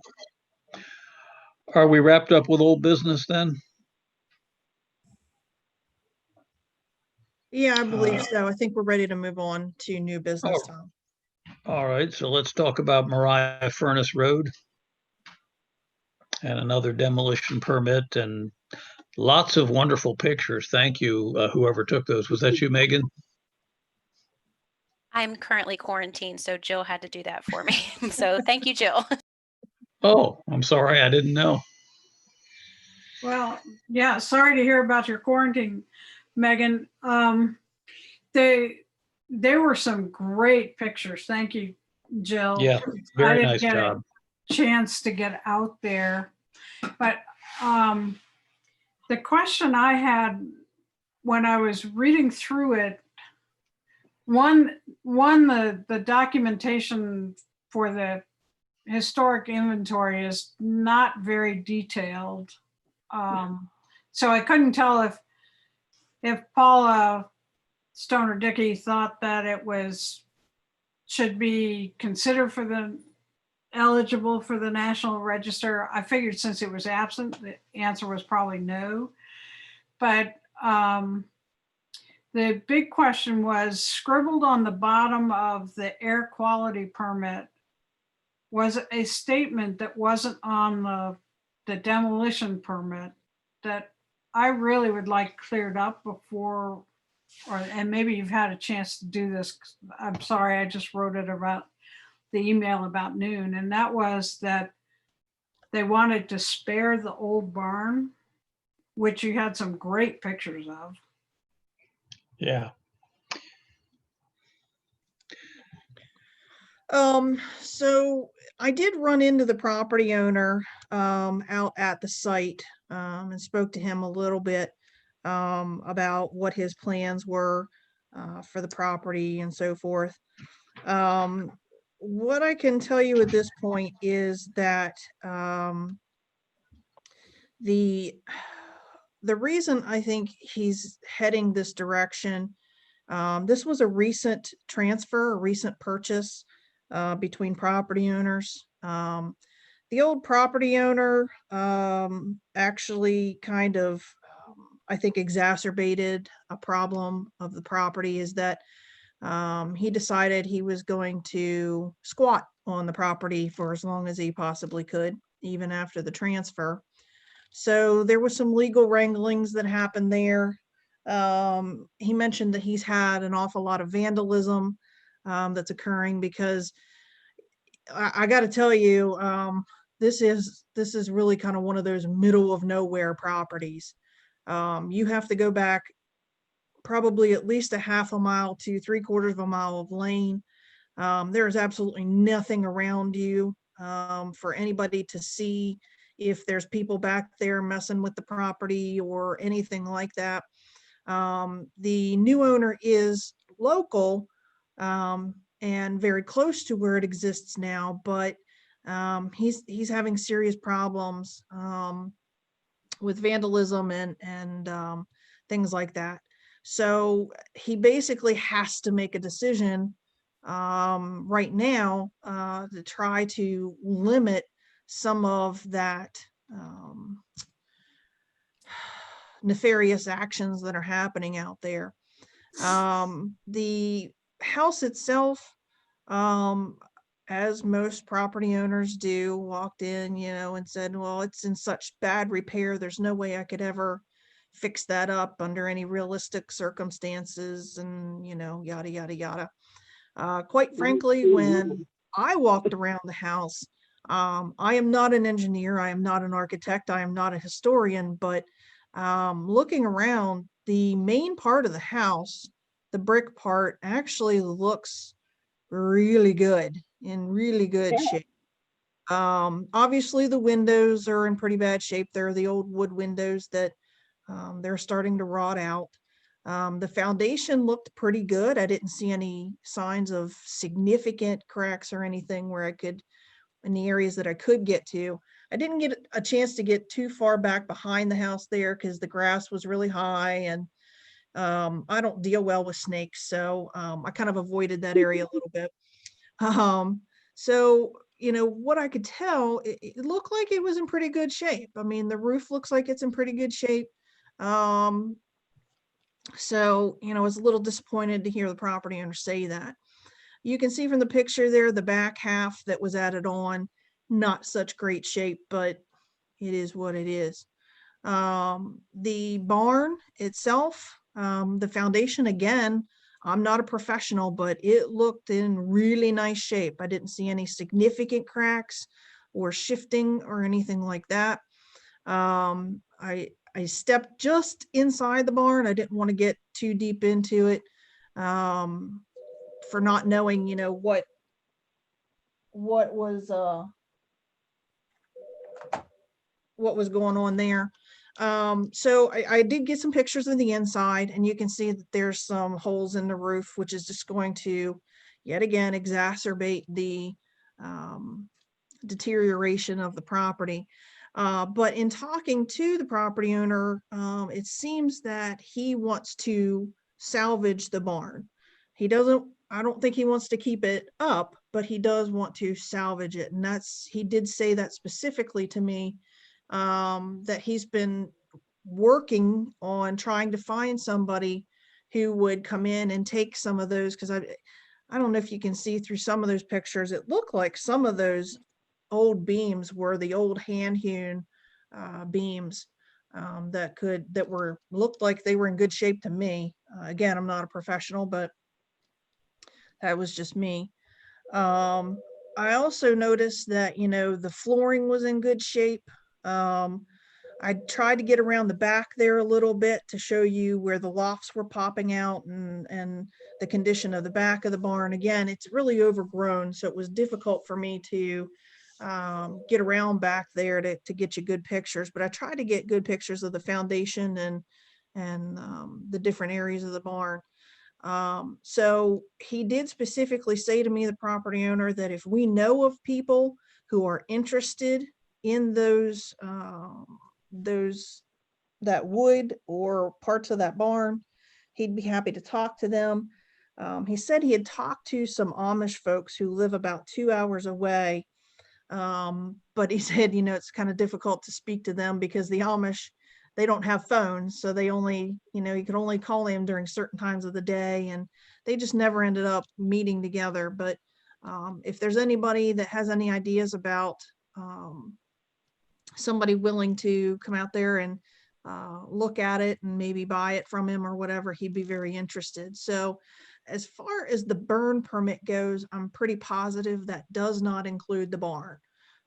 Are we wrapped up with old business then? Yeah, I believe Uh, so. I think we're ready to move on to new business, Oh. Tom. All right, so let's talk about Mariah Furnace Road and another demolition permit and lots of wonderful pictures. Thank you, whoever took those. Was that you, Megan? I'm currently quarantined, so Jill had to do that for me. So thank you, Jill. Oh, I'm sorry, I didn't know. Well, yeah, sorry to hear about your quarantine, Megan. There were some great pictures. Thank you, Jill. Yeah, I very didn't nice get job. a chance to get out there, but the question I had when I was reading through it, the documentation for the historic inventory is not very detailed. So I couldn't tell if Paula Stoner Dickey thought that it should be considered for the eligible for the National Register. I figured since it was absent, the answer was probably no. But the big question was scribbled on the bottom of the air quality permit was a statement that wasn't on the demolition permit that I really would like cleared up before, and maybe you've had a chance to do this. I'm sorry, I just wrote it about the email about noon, and that was that they wanted to spare the old barn, which you had some great pictures of. Yeah, So I did run into the property owner out at the site and spoke to him a little bit about what his plans were for the property and so forth. What I can tell you at this point is that the reason I think he's heading this direction, this was a recent transfer, a recent purchase between property owners. The old property owner actually kind of, I think, exacerbated a problem of the property, is that he decided he was going to squat on the property for as long as he possibly could, even after the transfer. So there was some legal wranglings that happened there. He mentioned that he's had an awful lot of vandalism that's occurring because I got to tell you, this is really kind of one of those middle of nowhere properties. You have to go back probably at least a half a mile to 3/4 of a mile of lane. There is absolutely nothing around you for anybody to see if there's people back there messing with the property or anything like that. The new owner is local and very close to where it exists now, but he's having serious problems with vandalism and things like that. So he basically has to make a decision right now to try to limit some of that nefarious actions that are happening out there. The house itself, as most property owners do, walked in, and said, well, it's in such bad repair, there's no way I could ever fix that up under any realistic circumstances, and yada yada yada. Quite frankly, when I walked around the house, I am not an engineer, I am not an architect, I am not a historian, but looking around, the main part of the house, the brick part, actually looks really good, in really good shape. Obviously the windows are in pretty bad shape. They're the old wood windows that they're starting to rot out. The foundation looked pretty good. I didn't see any signs of significant cracks or anything where in the areas that I could get to. I didn't get a chance to get too far back behind the house there because the grass was really high and I don't deal well with snakes, so I kind of avoided that area a little bit. So, what I could tell, it looked like it was in pretty good shape. I mean, the roof looks like it's in pretty good shape. So, I was a little disappointed to hear the property owner say that. You can see from the picture there, the back half that was added on, not such great shape, but it is what it is. The barn itself, the foundation, again, I'm not a professional, but it looked in really nice shape. I didn't see any significant cracks or shifting or anything like that. I stepped just inside the barn. I didn't want to get too deep into it, for not knowing, what was going on there. So I did get some pictures of the inside, and you can see that there's some holes in the roof, which is just going to, yet again, exacerbate the deterioration of the property. But in talking to the property owner, it seems that he wants to salvage the barn. I don't think he wants to keep it up, but he does want to salvage it. And he did say that specifically to me, that he's been working on trying to find somebody who would come in and take some of those, because I don't know if you can see through some of those pictures. It looked like some of those old beams were the old hand-hewn beams, that looked like they were in good shape to me. Again, I'm not a professional, but that was just me. I also noticed that, the flooring was in good shape. I tried to get around the back there a little bit to show you where the lofts were popping out, and the condition of the back of the barn. Again, it's really overgrown, so it was difficult for me to get around back there to get you good pictures. But I tried to get good pictures of the foundation and the different areas of the barn. So he did specifically say to me, the property owner, that if we know of people who are interested in that wood or parts of that barn, he'd be happy to talk to them. He said he had talked to some Amish folks who live about 2 hours away. But he said, it's kind of difficult to speak to them because the Amish, they don't have phones. So they only, you could only call them during certain times of the day, and they just never ended up meeting together. But if there's anybody that has any ideas about somebody willing to come out there and look at it and maybe buy it from him or whatever, he'd be very interested. So as far as the burn permit goes, I'm pretty positive that does not include the barn.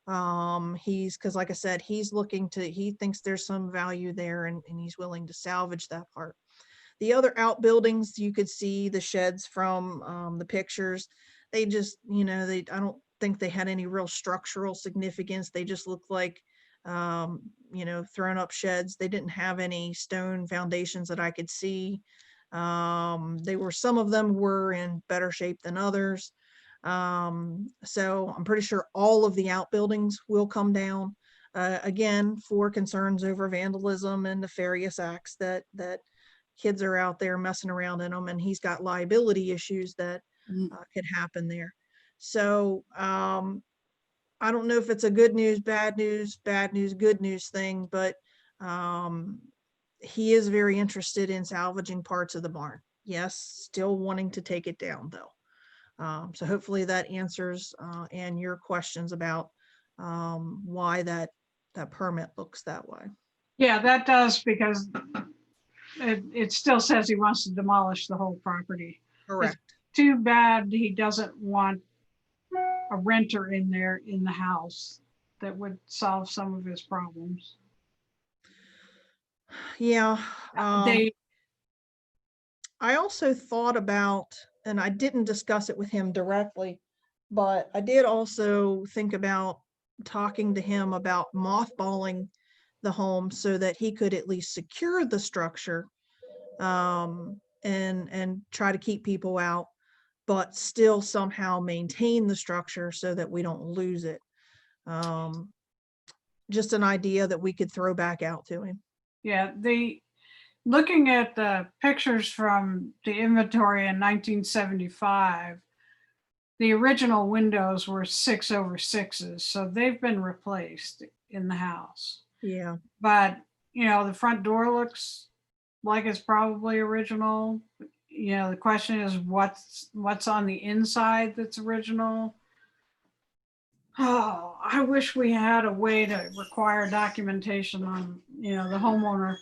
Because like I said, he thinks there's some value there, and he's willing to salvage that part. The other outbuildings, you could see the sheds from the pictures. They just, I don't think they had any real structural significance. They just looked like, thrown up sheds. They didn't have any stone foundations that I could see. Some of them were in better shape than others. So I'm pretty sure all of the outbuildings will come down, again, for concerns over vandalism and nefarious acts that kids are out there messing around in them, and he's got liability issues that could happen there. So I don't know if it's a good news, bad news, good news thing, but he is very interested in salvaging parts of the barn. Yes, still wanting to take it down though. So hopefully that answers and your questions about why that permit looks that way. Yeah, that does, because it still says he wants to demolish the whole property. Correct. It's too bad he doesn't want a renter in there in the house. That would solve some of his problems. Yeah. They, I also thought about, and I didn't discuss it with him directly, but I did also think about talking to him about mothballing the home so that he could at least secure the structure, and try to keep people out, but still somehow maintain the structure so that we don't lose it. Just an idea that we could throw back out to him. yeah, looking at the pictures from the inventory in 1975, the original windows were 6/6s, so they've been replaced in the house. Yeah. But, you know, the front door looks like it's probably original. You know, the question is what's on the inside that's original. Oh, I wish we had a way to require documentation on, you know, the homeowner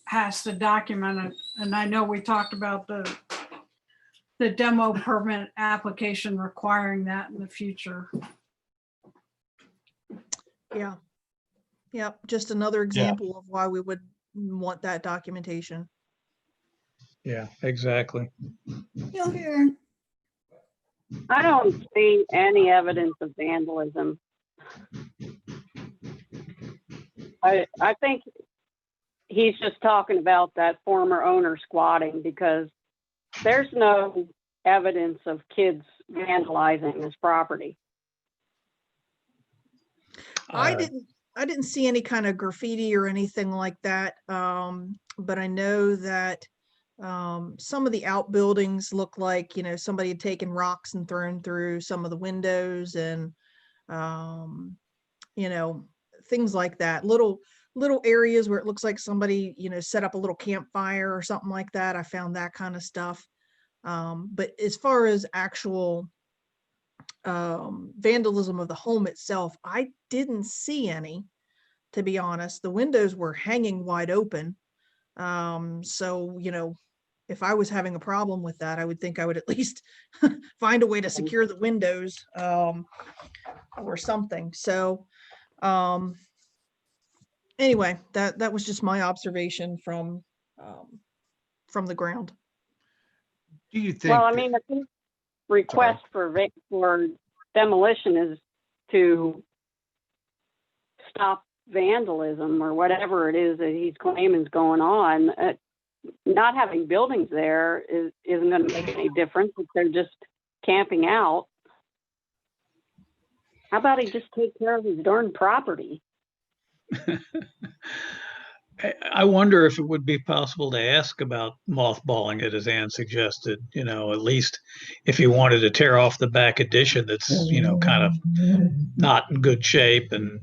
has to document it. And I know we talked about the demo permit application requiring that in the future. Yeah. Yep. Just another example of why we would want that documentation. Yeah, exactly. Still here. I don't see any evidence of vandalism. I think he's just talking about that former owner squatting, because there's no evidence of kids vandalizing this property. I didn't see any kind of graffiti or anything like that. But I know that some of the outbuildings look like, you know, somebody had taken rocks and thrown through some of the windows, and you know, things like that. Little areas where it looks like somebody, you know, set up a little campfire or something like that. I found that kind of stuff. But as far as actual vandalism of the home itself, I didn't see any, to be honest. The windows were hanging wide open. So, you know, if I was having a problem with that, I would think I would at least find a way to secure the windows, or something. So, anyway, that was just my observation from the ground. Do you think? Well, I mean, the request for demolition is to stop vandalism or whatever it is that he's claiming is going on. Not having buildings there isn't going to make any difference if they're just camping out. How about he just take care of his darn property? I wonder if it would be possible to ask about mothballing it, as Ann suggested, you know, at least if he wanted to tear off the back addition that's, you know, kind of not in good shape and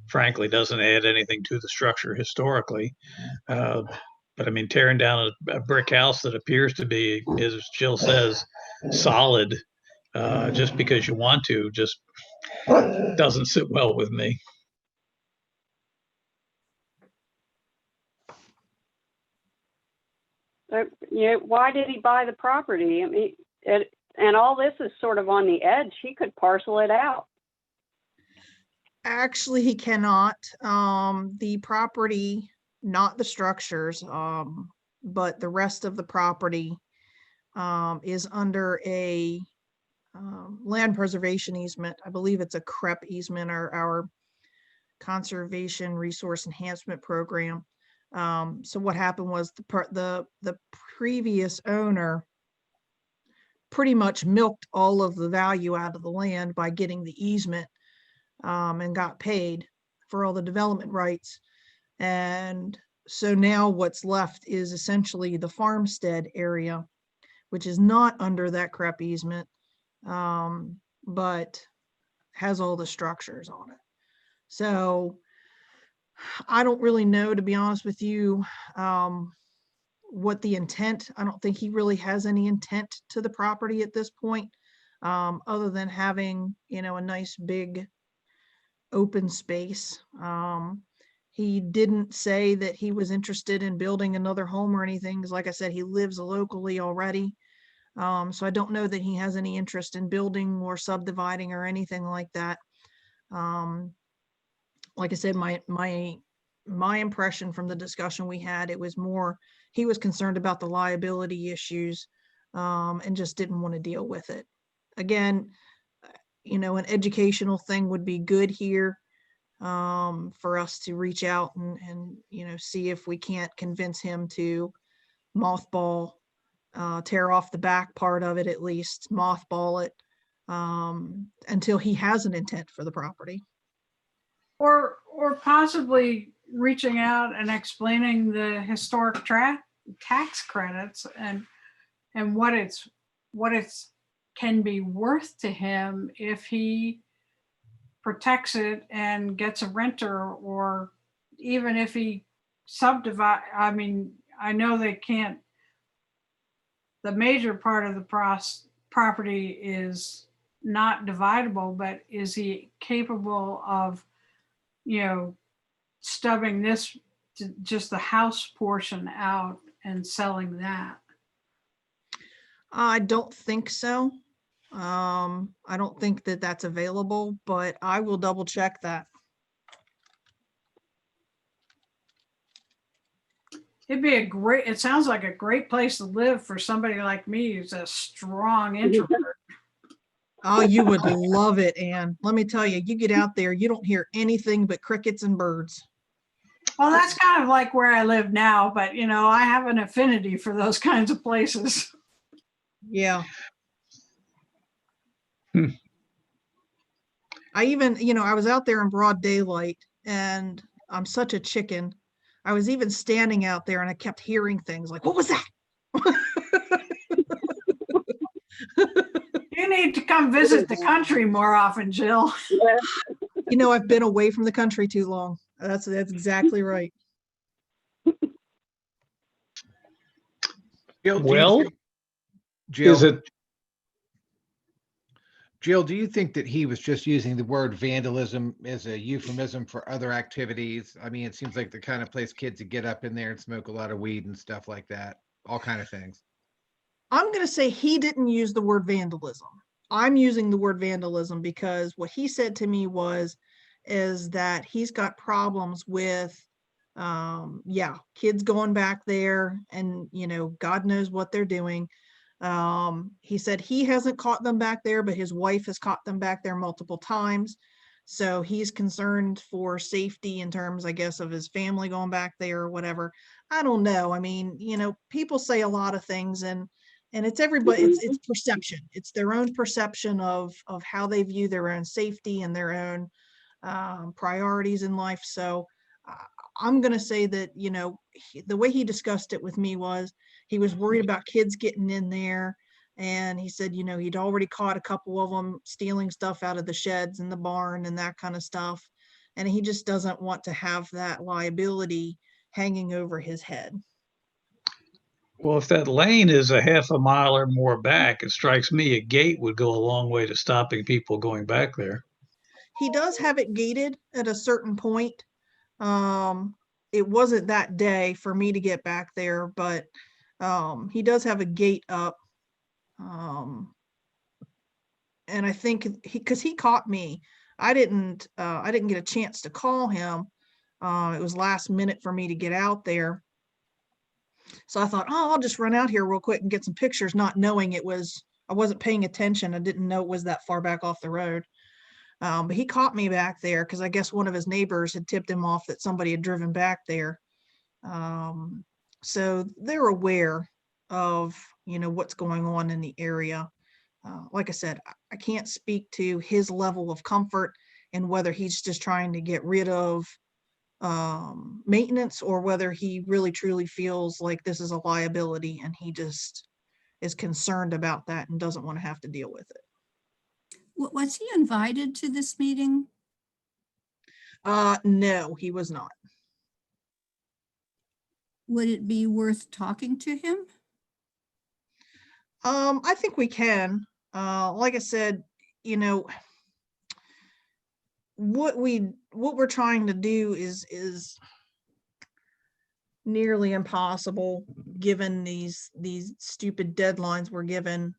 frankly doesn't add anything to the structure historically. But I mean, tearing down a brick house that appears to be, as Jill says, solid, just because you want to, just doesn't sit well with me. Yeah, why did he buy the property? I mean, and all this is sort of on the edge. He could parcel it out. Actually, he cannot. The property, not the structures, but the rest of the property is under a land preservation easement. I believe it's a CREP easement, or our Conservation Resource Enhancement Program. So what happened was the previous owner pretty much milked all of the value out of the land by getting the easement, and got paid for all the development rights. And so now what's left is essentially the farmstead area, which is not under that CREP easement, but has all the structures on it. So I don't really know, to be honest with you, what the intent. I don't think he really has any intent to the property at this point, other than having, you know, a nice big open space. He didn't say that he was interested in building another home or anything, because like I said, he lives locally already. So I don't know that he has any interest in building or subdividing or anything like that. Like I said, my impression from the discussion we had, it was more, he was concerned about the liability issues, and just didn't want to deal with it. Again, you know, an educational thing would be good here, for us to reach out and, you know, see if we can't convince him to mothball, tear off the back part of it, at least mothball it, until he has an intent for the property. Or possibly reaching out and explaining the historic tax credits and what it's can be worth to him if he protects it and gets a renter, or even if he subdivide. I mean, I know they can't, the major part of the property is not dividable, but is he capable of, stubbing this, just the house portion out and selling that? I don't think so. I don't think that that's available, but I will double check that. It sounds like a great place to live for somebody like me who's a strong introvert. Oh, you would love it, Anne. Let me tell you, you get out there, you don't hear anything but crickets and birds. Well, that's kind of like where I live now, but I have an affinity for those kinds of places. Yeah. Hmm. I even, I was out there in broad daylight, and I'm such a chicken. I was even standing out there and I kept hearing things like, what was that? You need to come visit the country more often, Jill. Yeah. I've been away from the country too long. That's exactly right. Jill, Well, is Jill, it, Jill, do you think that he was just using the word vandalism as a euphemism for other activities? I mean, it seems like the kind of place kids would get up in there and smoke a lot of weed and stuff like that, all kind of things. I'm going to say he didn't use the word vandalism. I'm using the word vandalism because what he said to me is that he's got problems with, kids going back there and, God knows what they're doing. He said he hasn't caught them back there, but his wife has caught them back there multiple times. So he's concerned for safety in terms, I guess, of his family going back there or whatever. I don't know. I mean, people say a lot of things, and it's everybody, it's perception. It's their own perception of how they view their own safety and their own priorities in life. So I'm going to say that, the way he discussed it with me was he was worried about kids getting in there. And he said, he'd already caught a couple of them stealing stuff out of the sheds in the barn and that kind of stuff. And he just doesn't want to have that liability hanging over his head. well, if that lane is a half a mile or more back, it strikes me a gate would go a long way to stopping people going back there. He does have it gated at a certain point. It wasn't that day for me to get back there, but he does have a gate up. And I think because he caught me, I didn't get a chance to call him. It was last minute for me to get out there. So I thought, I'll just run out here real quick and get some pictures, not knowing I wasn't paying attention. I didn't know it was that far back off the road. But he caught me back there because I guess one of his neighbors had tipped him off that somebody had driven back there. So they're aware of, what's going on in the area. Like I said, I can't speak to his level of comfort and whether he's just trying to get rid of maintenance or whether he really truly feels like this is a liability and he just is concerned about that and doesn't want to have to deal with it. Was he invited to this meeting? No, he was not. Would it be worth talking to him? I think we can. Like I said, what we're trying to do is nearly impossible given these stupid deadlines we're given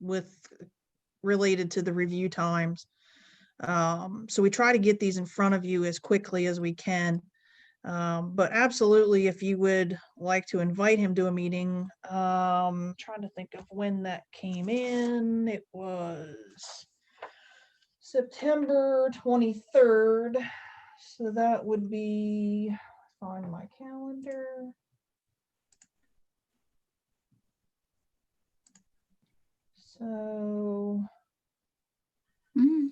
with related to the review times. So we try to get these in front of you as quickly as we can. But absolutely, if you would like to invite him to a meeting, trying to think of when that came in. It was September 23rd. So that would be, find my calendar. So Mm.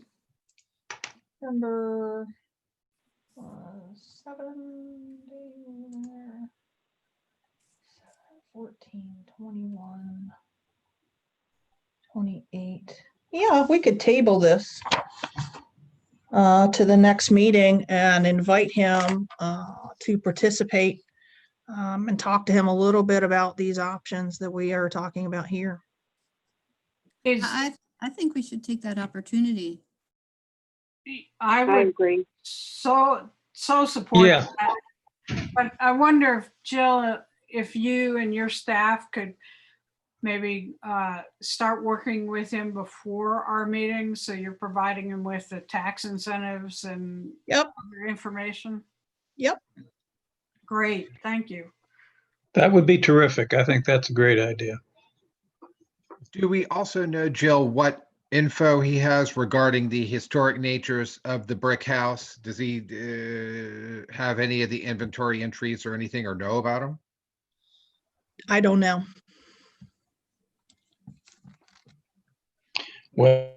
September 7, 14, 21, 28. Yeah, we could table this to the next meeting and invite him to participate and talk to him a little bit about these options that we are talking about here. Is, I think we should take that opportunity. I I would agree. so support Yeah. that. But I wonder if Jill, if you and your staff could maybe start working with him before our meeting, so you're providing him with the tax incentives and Yep. other information. Yep. Great, thank you. That would be terrific. I think that's a great idea. Do we also know, Jill, what info he has regarding the historic natures of the brick house? Does he have any of the inventory entries or anything, or know about them? I don't know. Well,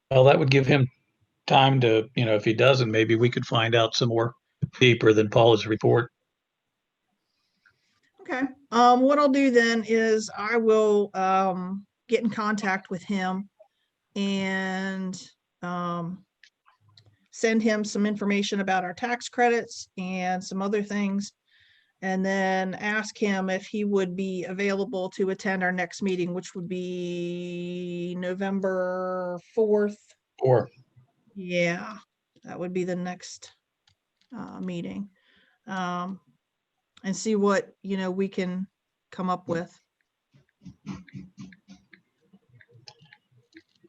that would give him time to, if he doesn't, maybe we could find out some more deeper than Paula's report. Okay. What I'll do then is I will get in contact with him and send him some information about our tax credits and some other things, and then ask him if he would be available to attend our next meeting, which would be November 4th. Or, Yeah, that would be the next meeting. And see what, we can come up with.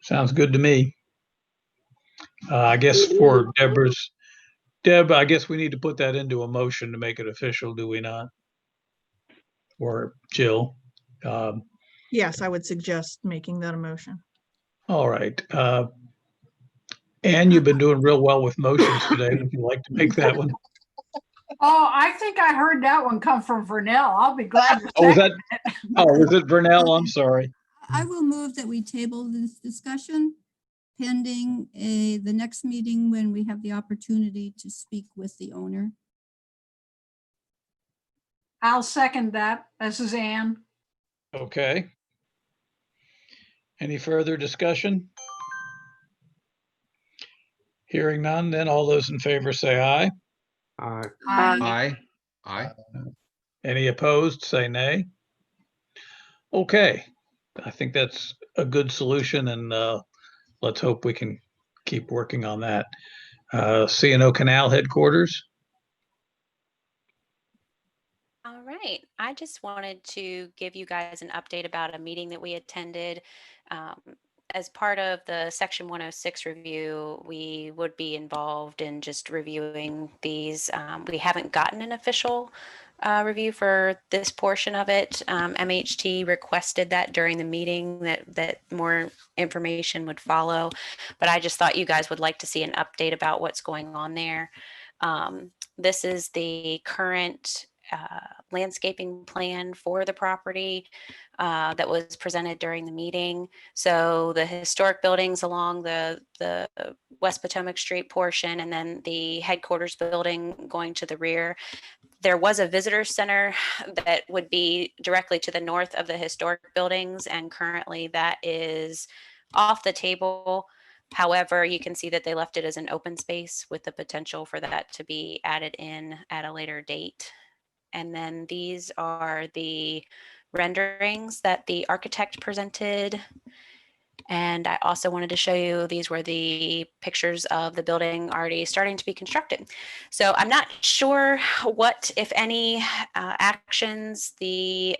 sounds good to me. I guess for Deb, I guess we need to put that into a motion to make it official, do we not? Or Jill? Yes, I would suggest making that a motion. All right. Anne, you've been doing real well with motions today. Would you like to make that one? Oh, I think I heard that one come from Vernell. I'll be glad to Oh, was second that? it. Oh, was it Vernell? I'm sorry. I will move that we table this discussion pending the next meeting when we have the opportunity to speak with the owner. I'll second that. This is Ann. Okay. Any further discussion? Hearing none, then all those in favor say aye. Uh, Aye. Aye. Any opposed, say nay. Okay, I think that's a good solution, and let's hope we can keep working on that. C&O Canal headquarters. All right. I just wanted to give you guys an update about a meeting that we attended. As part of the Section 106 review, we would be involved in just reviewing these. We haven't gotten an official review for this portion of it. MHT requested that during the meeting that more information would follow, but I just thought you guys would like to see an update about what's going on there. This is the current landscaping plan for the property that was presented during the meeting. So the historic buildings along the West Potomac Street portion, and then the headquarters building going to the rear. There was a visitor center that would be directly to the north of the historic buildings, and currently that is off the table. However, you can see that they left it as an open space with the potential for that to be added in at a later date. And then these are the renderings that the architect presented. And I also wanted to show you, these were the pictures of the building already starting to be constructed. So I'm not sure what, if any, actions the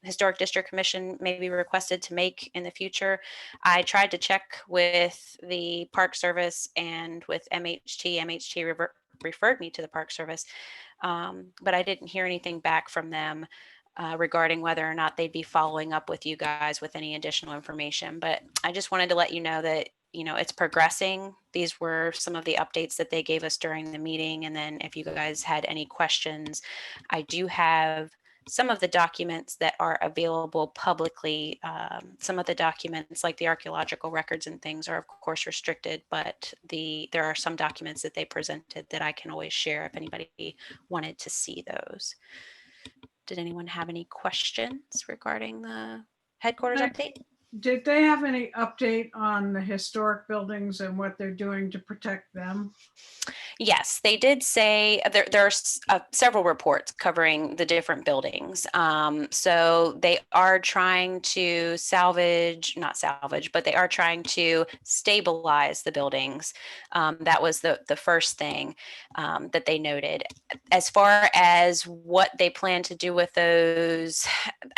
Historic District Commission may be requested to make in the future. I tried to check with the Park Service and with MHT. MHT referred me to the Park Service, but I didn't hear anything back from them regarding whether or not they'd be following up with you guys with any additional information. But I just wanted to let you know that, it's progressing. These were some of the updates that they gave us during the meeting. And then if you guys had any questions, I do have some of the documents that are available publicly. Some of the documents like the archaeological records and things are of course restricted, but there are some documents that they presented that I can always share if anybody wanted to see those. Did anyone have any questions regarding the headquarters update? Did they have any update on the historic buildings and what they're doing to protect them? Yes, they did say there are several reports covering the different buildings. So they are trying to not salvage, but they are trying to stabilize the buildings. That was the first thing that they noted. As far as what they plan to do with those,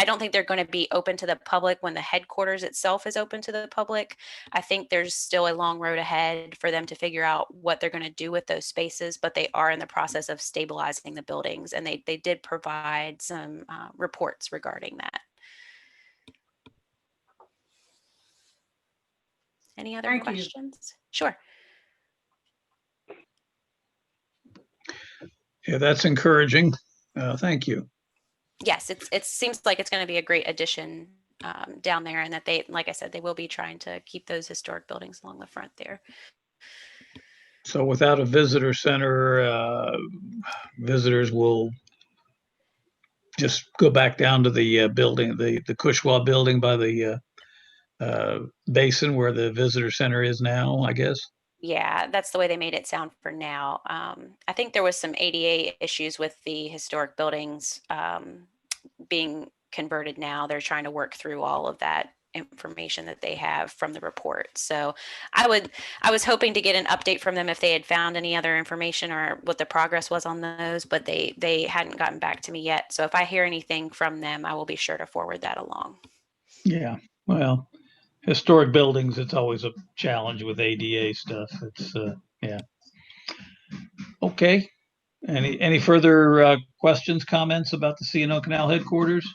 I don't think they're going to be open to the public when the headquarters itself is open to the public. I think there's still a long road ahead for them to figure out what they're going to do with those spaces, but they are in the process of stabilizing the buildings, and they did provide some reports regarding that. Any other Thank you. questions? Sure. Yeah, that's encouraging. Thank you. Yes, it seems like it's going to be a great addition down there, and that they, like I said, they will be trying to keep those historic buildings along the front there. So without a visitor center, visitors will just go back down to the building, the Cushwa building by the basin where the visitor center is now, I guess. Yeah, that's the way they made it sound for now. I think there was some ADA issues with the historic buildings being converted now. They're trying to work through all of that information that they have from the report. So I was hoping to get an update from them if they had found any other information or what the progress was on those, but they hadn't gotten back to me yet. So if I hear anything from them, I will be sure to forward that along. Yeah, well, historic buildings, it's always a challenge with ADA stuff. It's yeah. Okay. Any further questions, comments about the C&O Canal headquarters?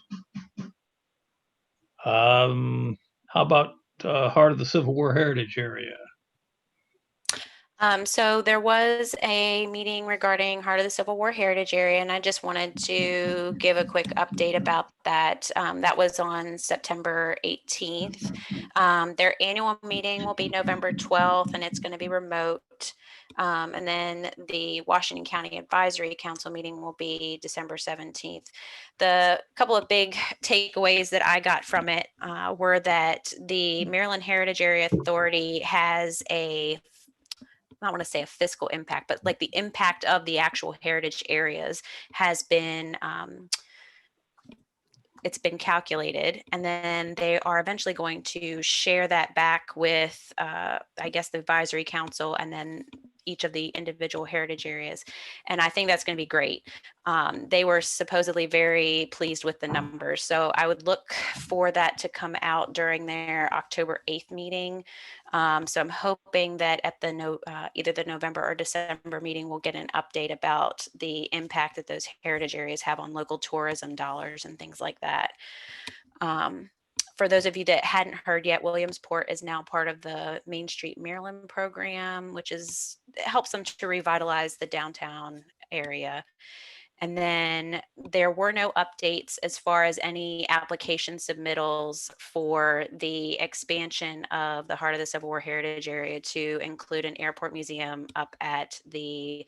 How about Heart of the Civil War Heritage Area? So there was a meeting regarding Heart of the Civil War Heritage Area, and I just wanted to give a quick update about that. That was on September 18th. Their annual meeting will be November 12th, and it's going to be remote. And then the Washington County Advisory Council meeting will be December 17th. The couple of big takeaways that I got from it were that the Maryland Heritage Area Authority has I want to say a fiscal impact, but like the impact of the actual heritage areas has been it's been calculated, and then they are eventually going to share that back with I guess the advisory council and then each of the individual heritage areas. And I think that's going to be great. They were supposedly very pleased with the numbers. So I would look for that to come out during their October 8th meeting. So I'm hoping that at the either the November or December meeting, we'll get an update about the impact that those heritage areas have on local tourism dollars and things like that. For those of you that hadn't heard yet, Williamsport is now part of the Main Street Maryland program, which helps them to revitalize the downtown area. And then there were no updates as far as any application submittals for the expansion of the Heart of the Civil War Heritage Area to include an airport museum up at the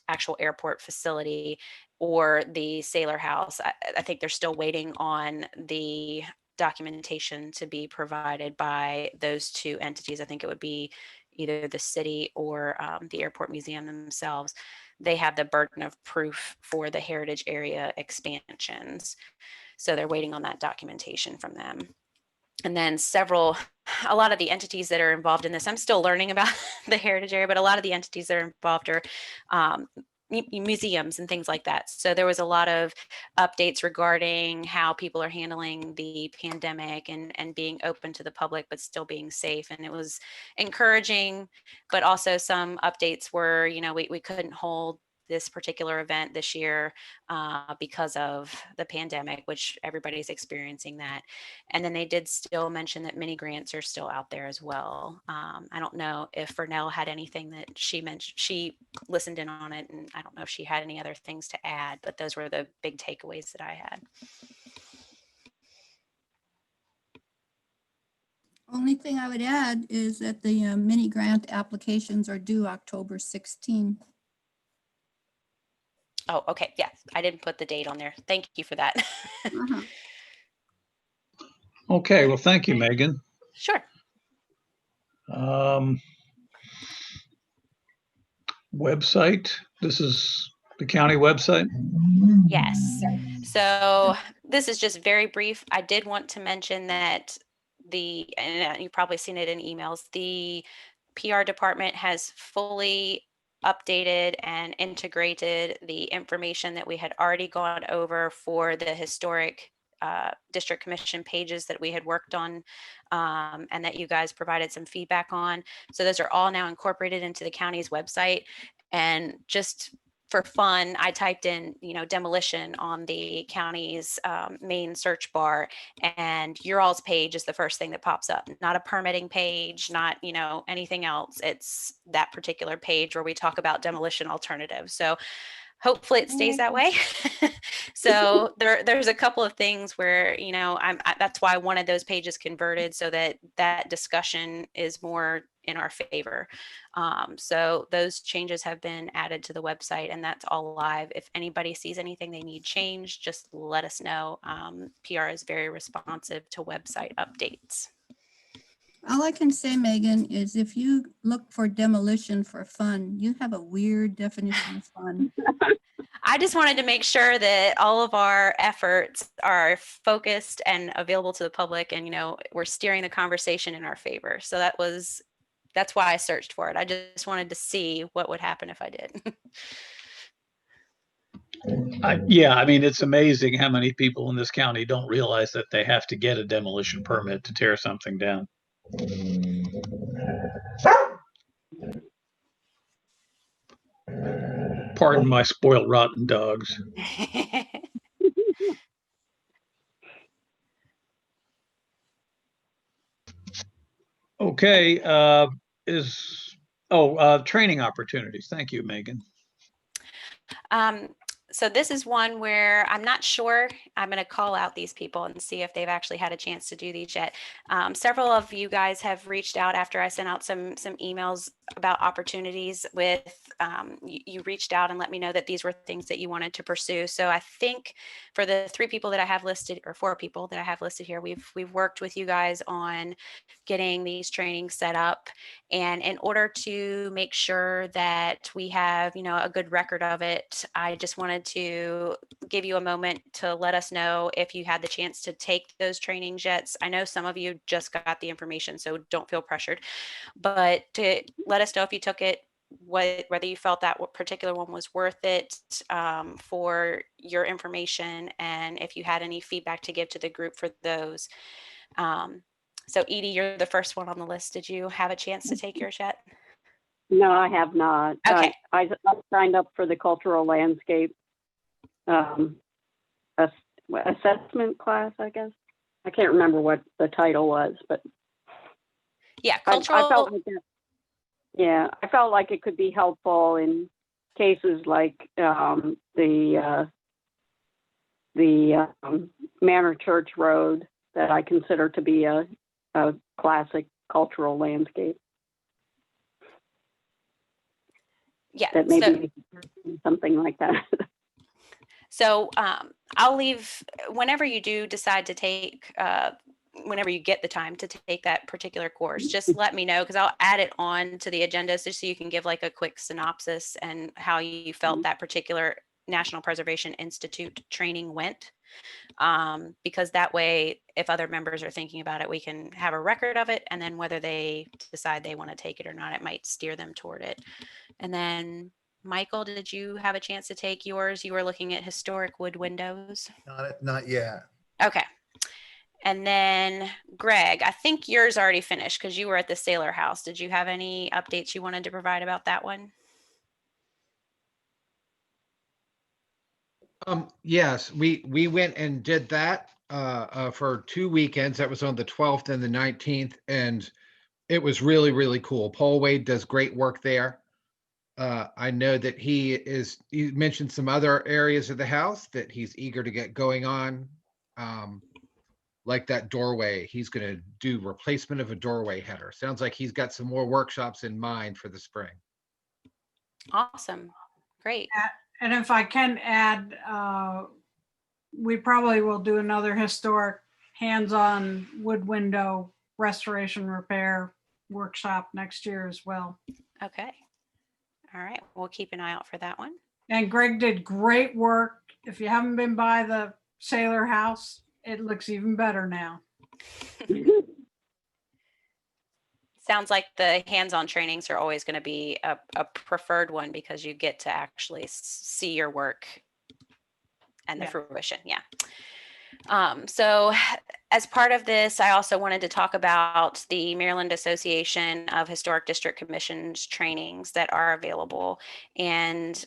actual airport facility or the Sailor House. I think they're still waiting on the documentation to be provided by those two entities. I think it would be either the city or the airport museum themselves. They have the burden of proof for the heritage area expansions. So they're waiting on that documentation from them. And then a lot of the entities that are involved in this, I'm still learning about the heritage area, but a lot of the entities that are involved are museums and things like that. So there was a lot of updates regarding how people are handling the pandemic and being open to the public, but still being safe. And it was encouraging, but also some updates were, we couldn't hold this particular event this year because of the pandemic, which everybody's experiencing that. And then they did still mention that mini grants are still out there as well. I don't know if Vernell had anything that she mentioned. She listened in on it, and I don't know if she had any other things to add, but those were the big takeaways that I had. Only thing I would add is that the mini grant applications are due October 16. Oh, okay. Yeah, I didn't put the date on there. Thank you for that. Uh-huh. Okay, well, thank you, Megan. Sure. Website, this is the county website? Yes. So this is just very brief. I did want to mention that and you've probably seen it in emails, the PR department has fully updated and integrated the information that we had already gone over for the historic district commission pages that we had worked on and that you guys provided some feedback on. So those are all now incorporated into the county's website. And just for fun, I typed in, demolition on the county's main search bar, and your all's page is the first thing that pops up. Not a permitting page, not, anything else. It's that particular page where we talk about demolition alternatives. So hopefully it stays that way. So there's a couple of things where, that's why I wanted those pages converted so that discussion is more in our favor. So those changes have been added to the website, and that's all live. If anybody sees anything they need changed, just let us know. PR is very responsive to website updates. All I can say, Megan, is if you look for demolition for fun, you have a weird definition of fun. I just wanted to make sure that all of our efforts are focused and available to the public, and we're steering the conversation in our favor. So that's why I searched for it. I just wanted to see what would happen if I did. Yeah, I mean, it's amazing how many people in this county don't realize that they have to get a demolition permit to tear something down. Pardon my spoiled rotten dogs. Okay, training opportunities. Thank you, Megan. So this is one where I'm not sure. I'm going to call out these people and see if they've actually had a chance to do these yet. Several of you guys have reached out after I sent out some emails about opportunities with, you reached out and let me know that these were things that you wanted to pursue. So I think for the 3 people that I have listed, or 4 people that I have listed here, we've worked with you guys on getting these trainings set up. And in order to make sure that we have, a good record of it, I just wanted to give you a moment to let us know if you had the chance to take those trainings yet. I know some of you just got the information, so don't feel pressured, but to let us know if you took it, whether you felt that particular one was worth it for your information, and if you had any feedback to give to the group for those. So Edie, you're the first one on the list. Did you have a chance to take yours yet? No, I have not. Okay. I signed up for the cultural landscape assessment class, I guess. I can't remember what the title was, but yeah, cultural. I felt like it could be helpful in cases like the Manor Church Road that I consider to be a classic cultural landscape. Yeah, that maybe something like that. So I'll leave, whenever you do decide to take, whenever you get the time to take that particular course, just let me know, because I'll add it on to the agenda just so you can give like a quick synopsis and how you felt that particular National Preservation Institute training went. Because that way, if other members are thinking about it, we can have a record of it, and then whether they decide they want to take it or not, it might steer them toward it. And then Michael, did you have a chance to take yours? You were looking at historic wood windows. Not yet. Okay. And then Greg, I think yours already finished because you were at the Sailor House. Did you have any updates you wanted to provide about that one? Yes, we went and did that for 2 weekends. That was on the 12th and the 19th, and it was really, really cool. Paul Wade does great work there. I know that he mentioned some other areas of the house that he's eager to get going on. Like that doorway, he's going to do replacement of a doorway header. Sounds like he's got some more workshops in mind for the spring. Awesome. Great. And if I can add, we probably will do another historic hands-on wood window restoration repair workshop next year as well. Okay. All right. We'll keep an eye out for that one. And Greg did great work. If you haven't been by the Sailor House, it looks even better now. Sounds like the hands-on trainings are always going to be a preferred one because you get to actually see your work and the fruition. Yeah. So as part of this, I also wanted to talk about the Maryland Association of Historic District Commissions trainings that are available. And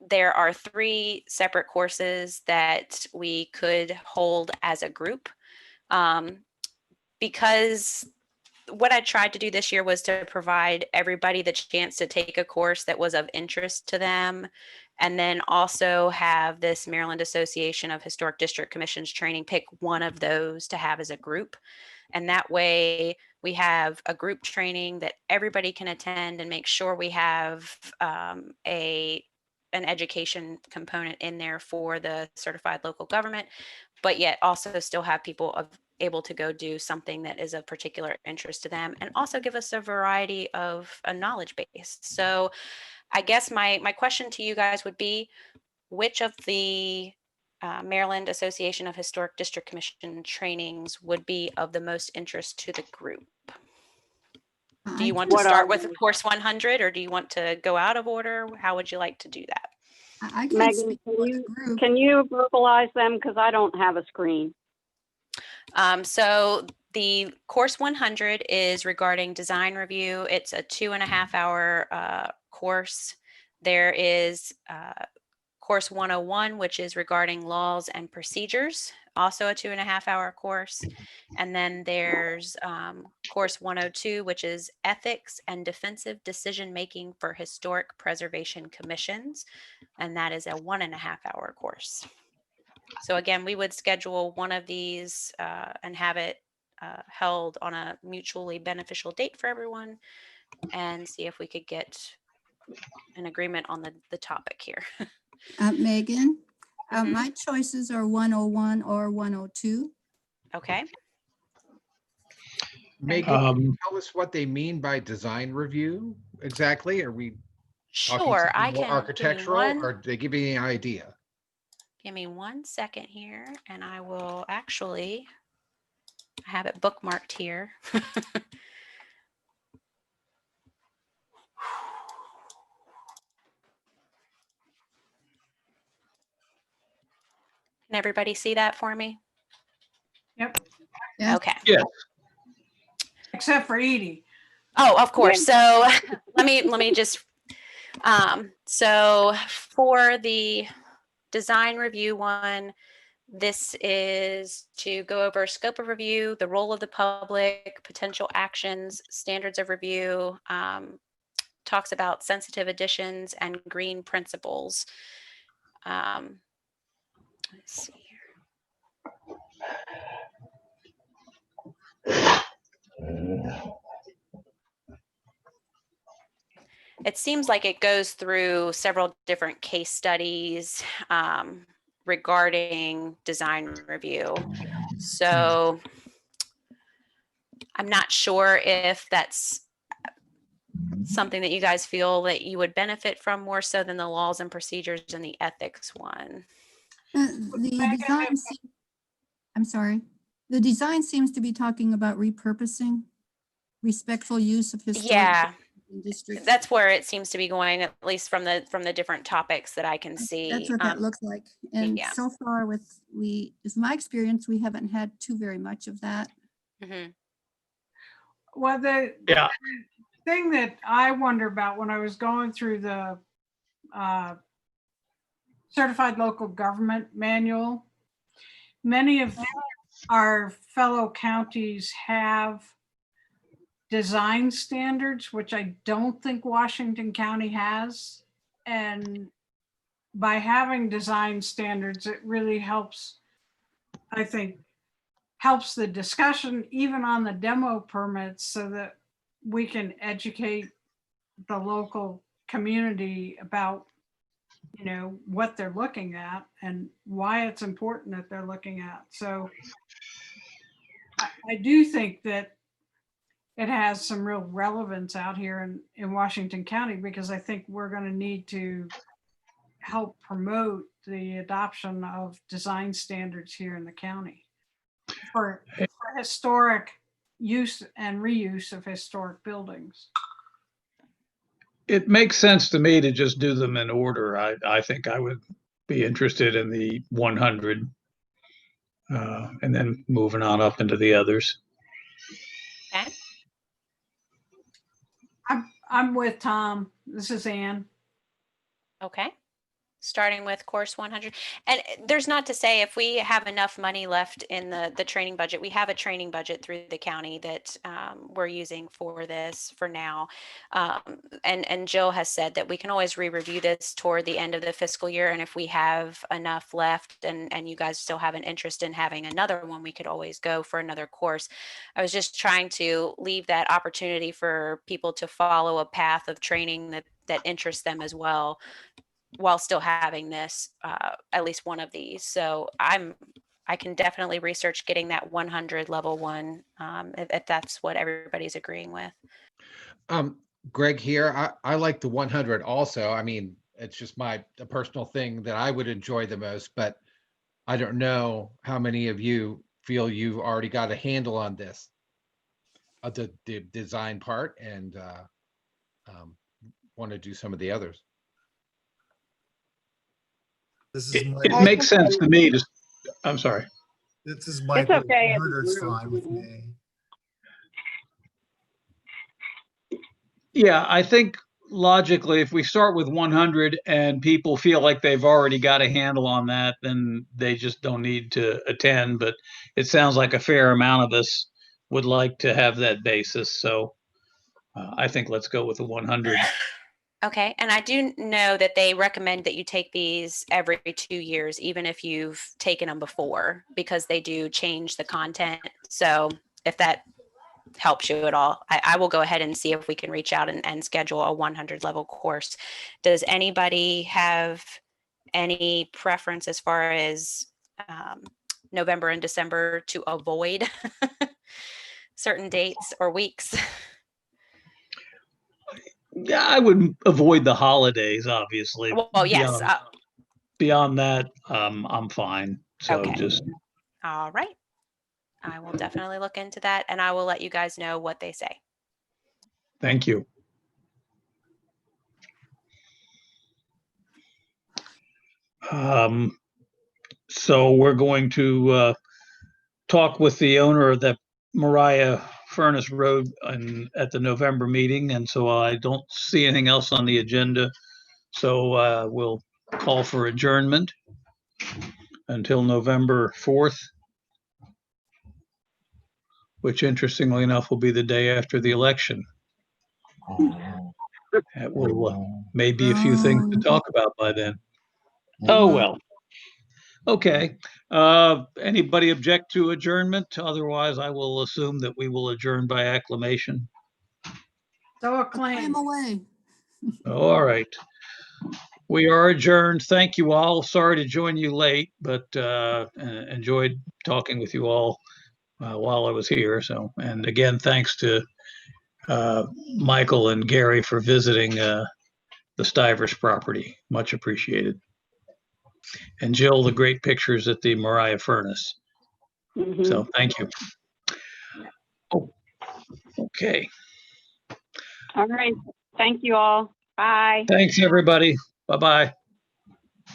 there are 3 separate courses that we could hold as a group. Because what I tried to do this year was to provide everybody the chance to take a course that was of interest to them, and then also have this Maryland Association of Historic District Commissions training, pick one of those to have as a group. And that way we have a group training that everybody can attend and make sure we have an education component in there for the certified local government, but yet also still have people able to go do something that is of particular interest to them, and also give us a variety of a knowledge base. So I guess my question to you guys would be, which of the Maryland Association of Historic District Commission trainings would be of the most interest to the group? Do you want to start with course 100, or do you want to go out of order? How would you like to do that? I can't Megan, speak for the group. can you verbalize them? Because I don't have a screen. So the course 100 is regarding design review. It's a 2.5-hour course. There is course 101, which is regarding laws and procedures, also a 2.5-hour course. And then there's course 102, which is ethics and defensive decision making for historic preservation commissions. And that is a 1.5-hour course. So again, we would schedule one of these and have it held on a mutually beneficial date for everyone, and see if we could get an agreement on the topic here. Megan, Mhm. my choices are 101 or 102. Okay. Megan, can you tell us what they mean by design review exactly? Are we talking Sure. something I more can. architectural, or do they give you any idea? Give me 1 second here, and I will actually have it bookmarked here. Can everybody see that for me? Yep. Yes. Okay. Yeah. Except for Edie. Oh, of course. So let me just, so for the design review one, this is to go over scope of review, the role of the public, potential actions, standards of review, talks about sensitive additions and green principles. Let's see here. It seems like it goes through several different case studies regarding design review. So I'm not sure if that's something that you guys feel that you would benefit from more so than the laws and procedures and the ethics one. The design, I'm sorry. The design seems to be talking about repurposing, respectful use of historic Yeah, districts. that's where it seems to be going, at least from the different topics that I can see. That's what that looks like. And yeah. so far with my experience, we haven't had too very much of that. Mm-hmm. Well, the thing that I wonder about when I was going through the certified local government manual. Many of our fellow counties have design standards, which I don't think Washington County has. And by having design standards, it really helps, I think, helps the discussion even on the demo permits so that we can educate the local community about, you know, what they're looking at and why it's important that they're looking at. So I do think that it has some real relevance out here in Washington County, because I think we're going to need to help promote the adoption of design standards here in the county for historic use and reuse of historic buildings. It makes sense to me to just do them in order. I think I would be interested in the 100 and then moving on up into the others. Okay. I'm with Tom. This is Ann. Okay. Starting with course 100. And there's not to say if we have enough money left in the training budget, we have a training budget through the county that we're using for this for now. And Jill has said that we can always re-review this toward the end of the fiscal year. And if we have enough left and you guys still have an interest in having another one, we could always go for another course. I was just trying to leave that opportunity for people to follow a path of training that interests them as well, while still having this, at least one of these. So I can definitely research getting that 100 level 1, if that's what everybody's agreeing with. Greg here. I like the 100 also. I mean, it's just a personal thing that I would enjoy the most, but I don't know how many of you feel you've already got a handle on this, the design part, and want to do some of the others. It makes sense to me to, I'm sorry. This is my. It's okay. 100's fine with me. Yeah, I think logically, if we start with 100 and people feel like they've already got a handle on that, then they just don't need to attend. But it sounds like a fair amount of us would like to have that basis. So I think let's go with the 100. Okay. And I do know that they recommend that you take these every 2 years, even if you've taken them before, because they do change the content. So if that helps you at all, I will go ahead and see if we can reach out and schedule a 100 level course. Does anybody have any preference as far as November and December to avoid certain dates or weeks? Yeah, I would avoid the holidays, obviously. Well, yes. Beyond that, I'm fine. So Okay. just. All right. I will definitely look into that, and I will let you guys know what they say. Thank you. So we're going to talk with the owner of the Mariah Furnace Road at the November meeting, and so I don't see anything else on the agenda. So we'll call for adjournment until November 4th, which interestingly enough will be the day after the election. That will maybe a few things to talk about by then. Oh, well. Okay. Anybody object to adjournment? Otherwise, I will assume that we will adjourn by acclamation. So I'm acclaimed. away. All right. We are adjourned. Thank you all. Sorry to join you late, but enjoyed talking with you all while I was here. So, and again, thanks to Michael and Gary for visiting the Stivers property. Much appreciated. And Jill, the great pictures at the Mariah Furnace. Mhm. So thank you. Oh, okay. All right. Thank you all. Bye. Thanks, everybody. Bye-bye.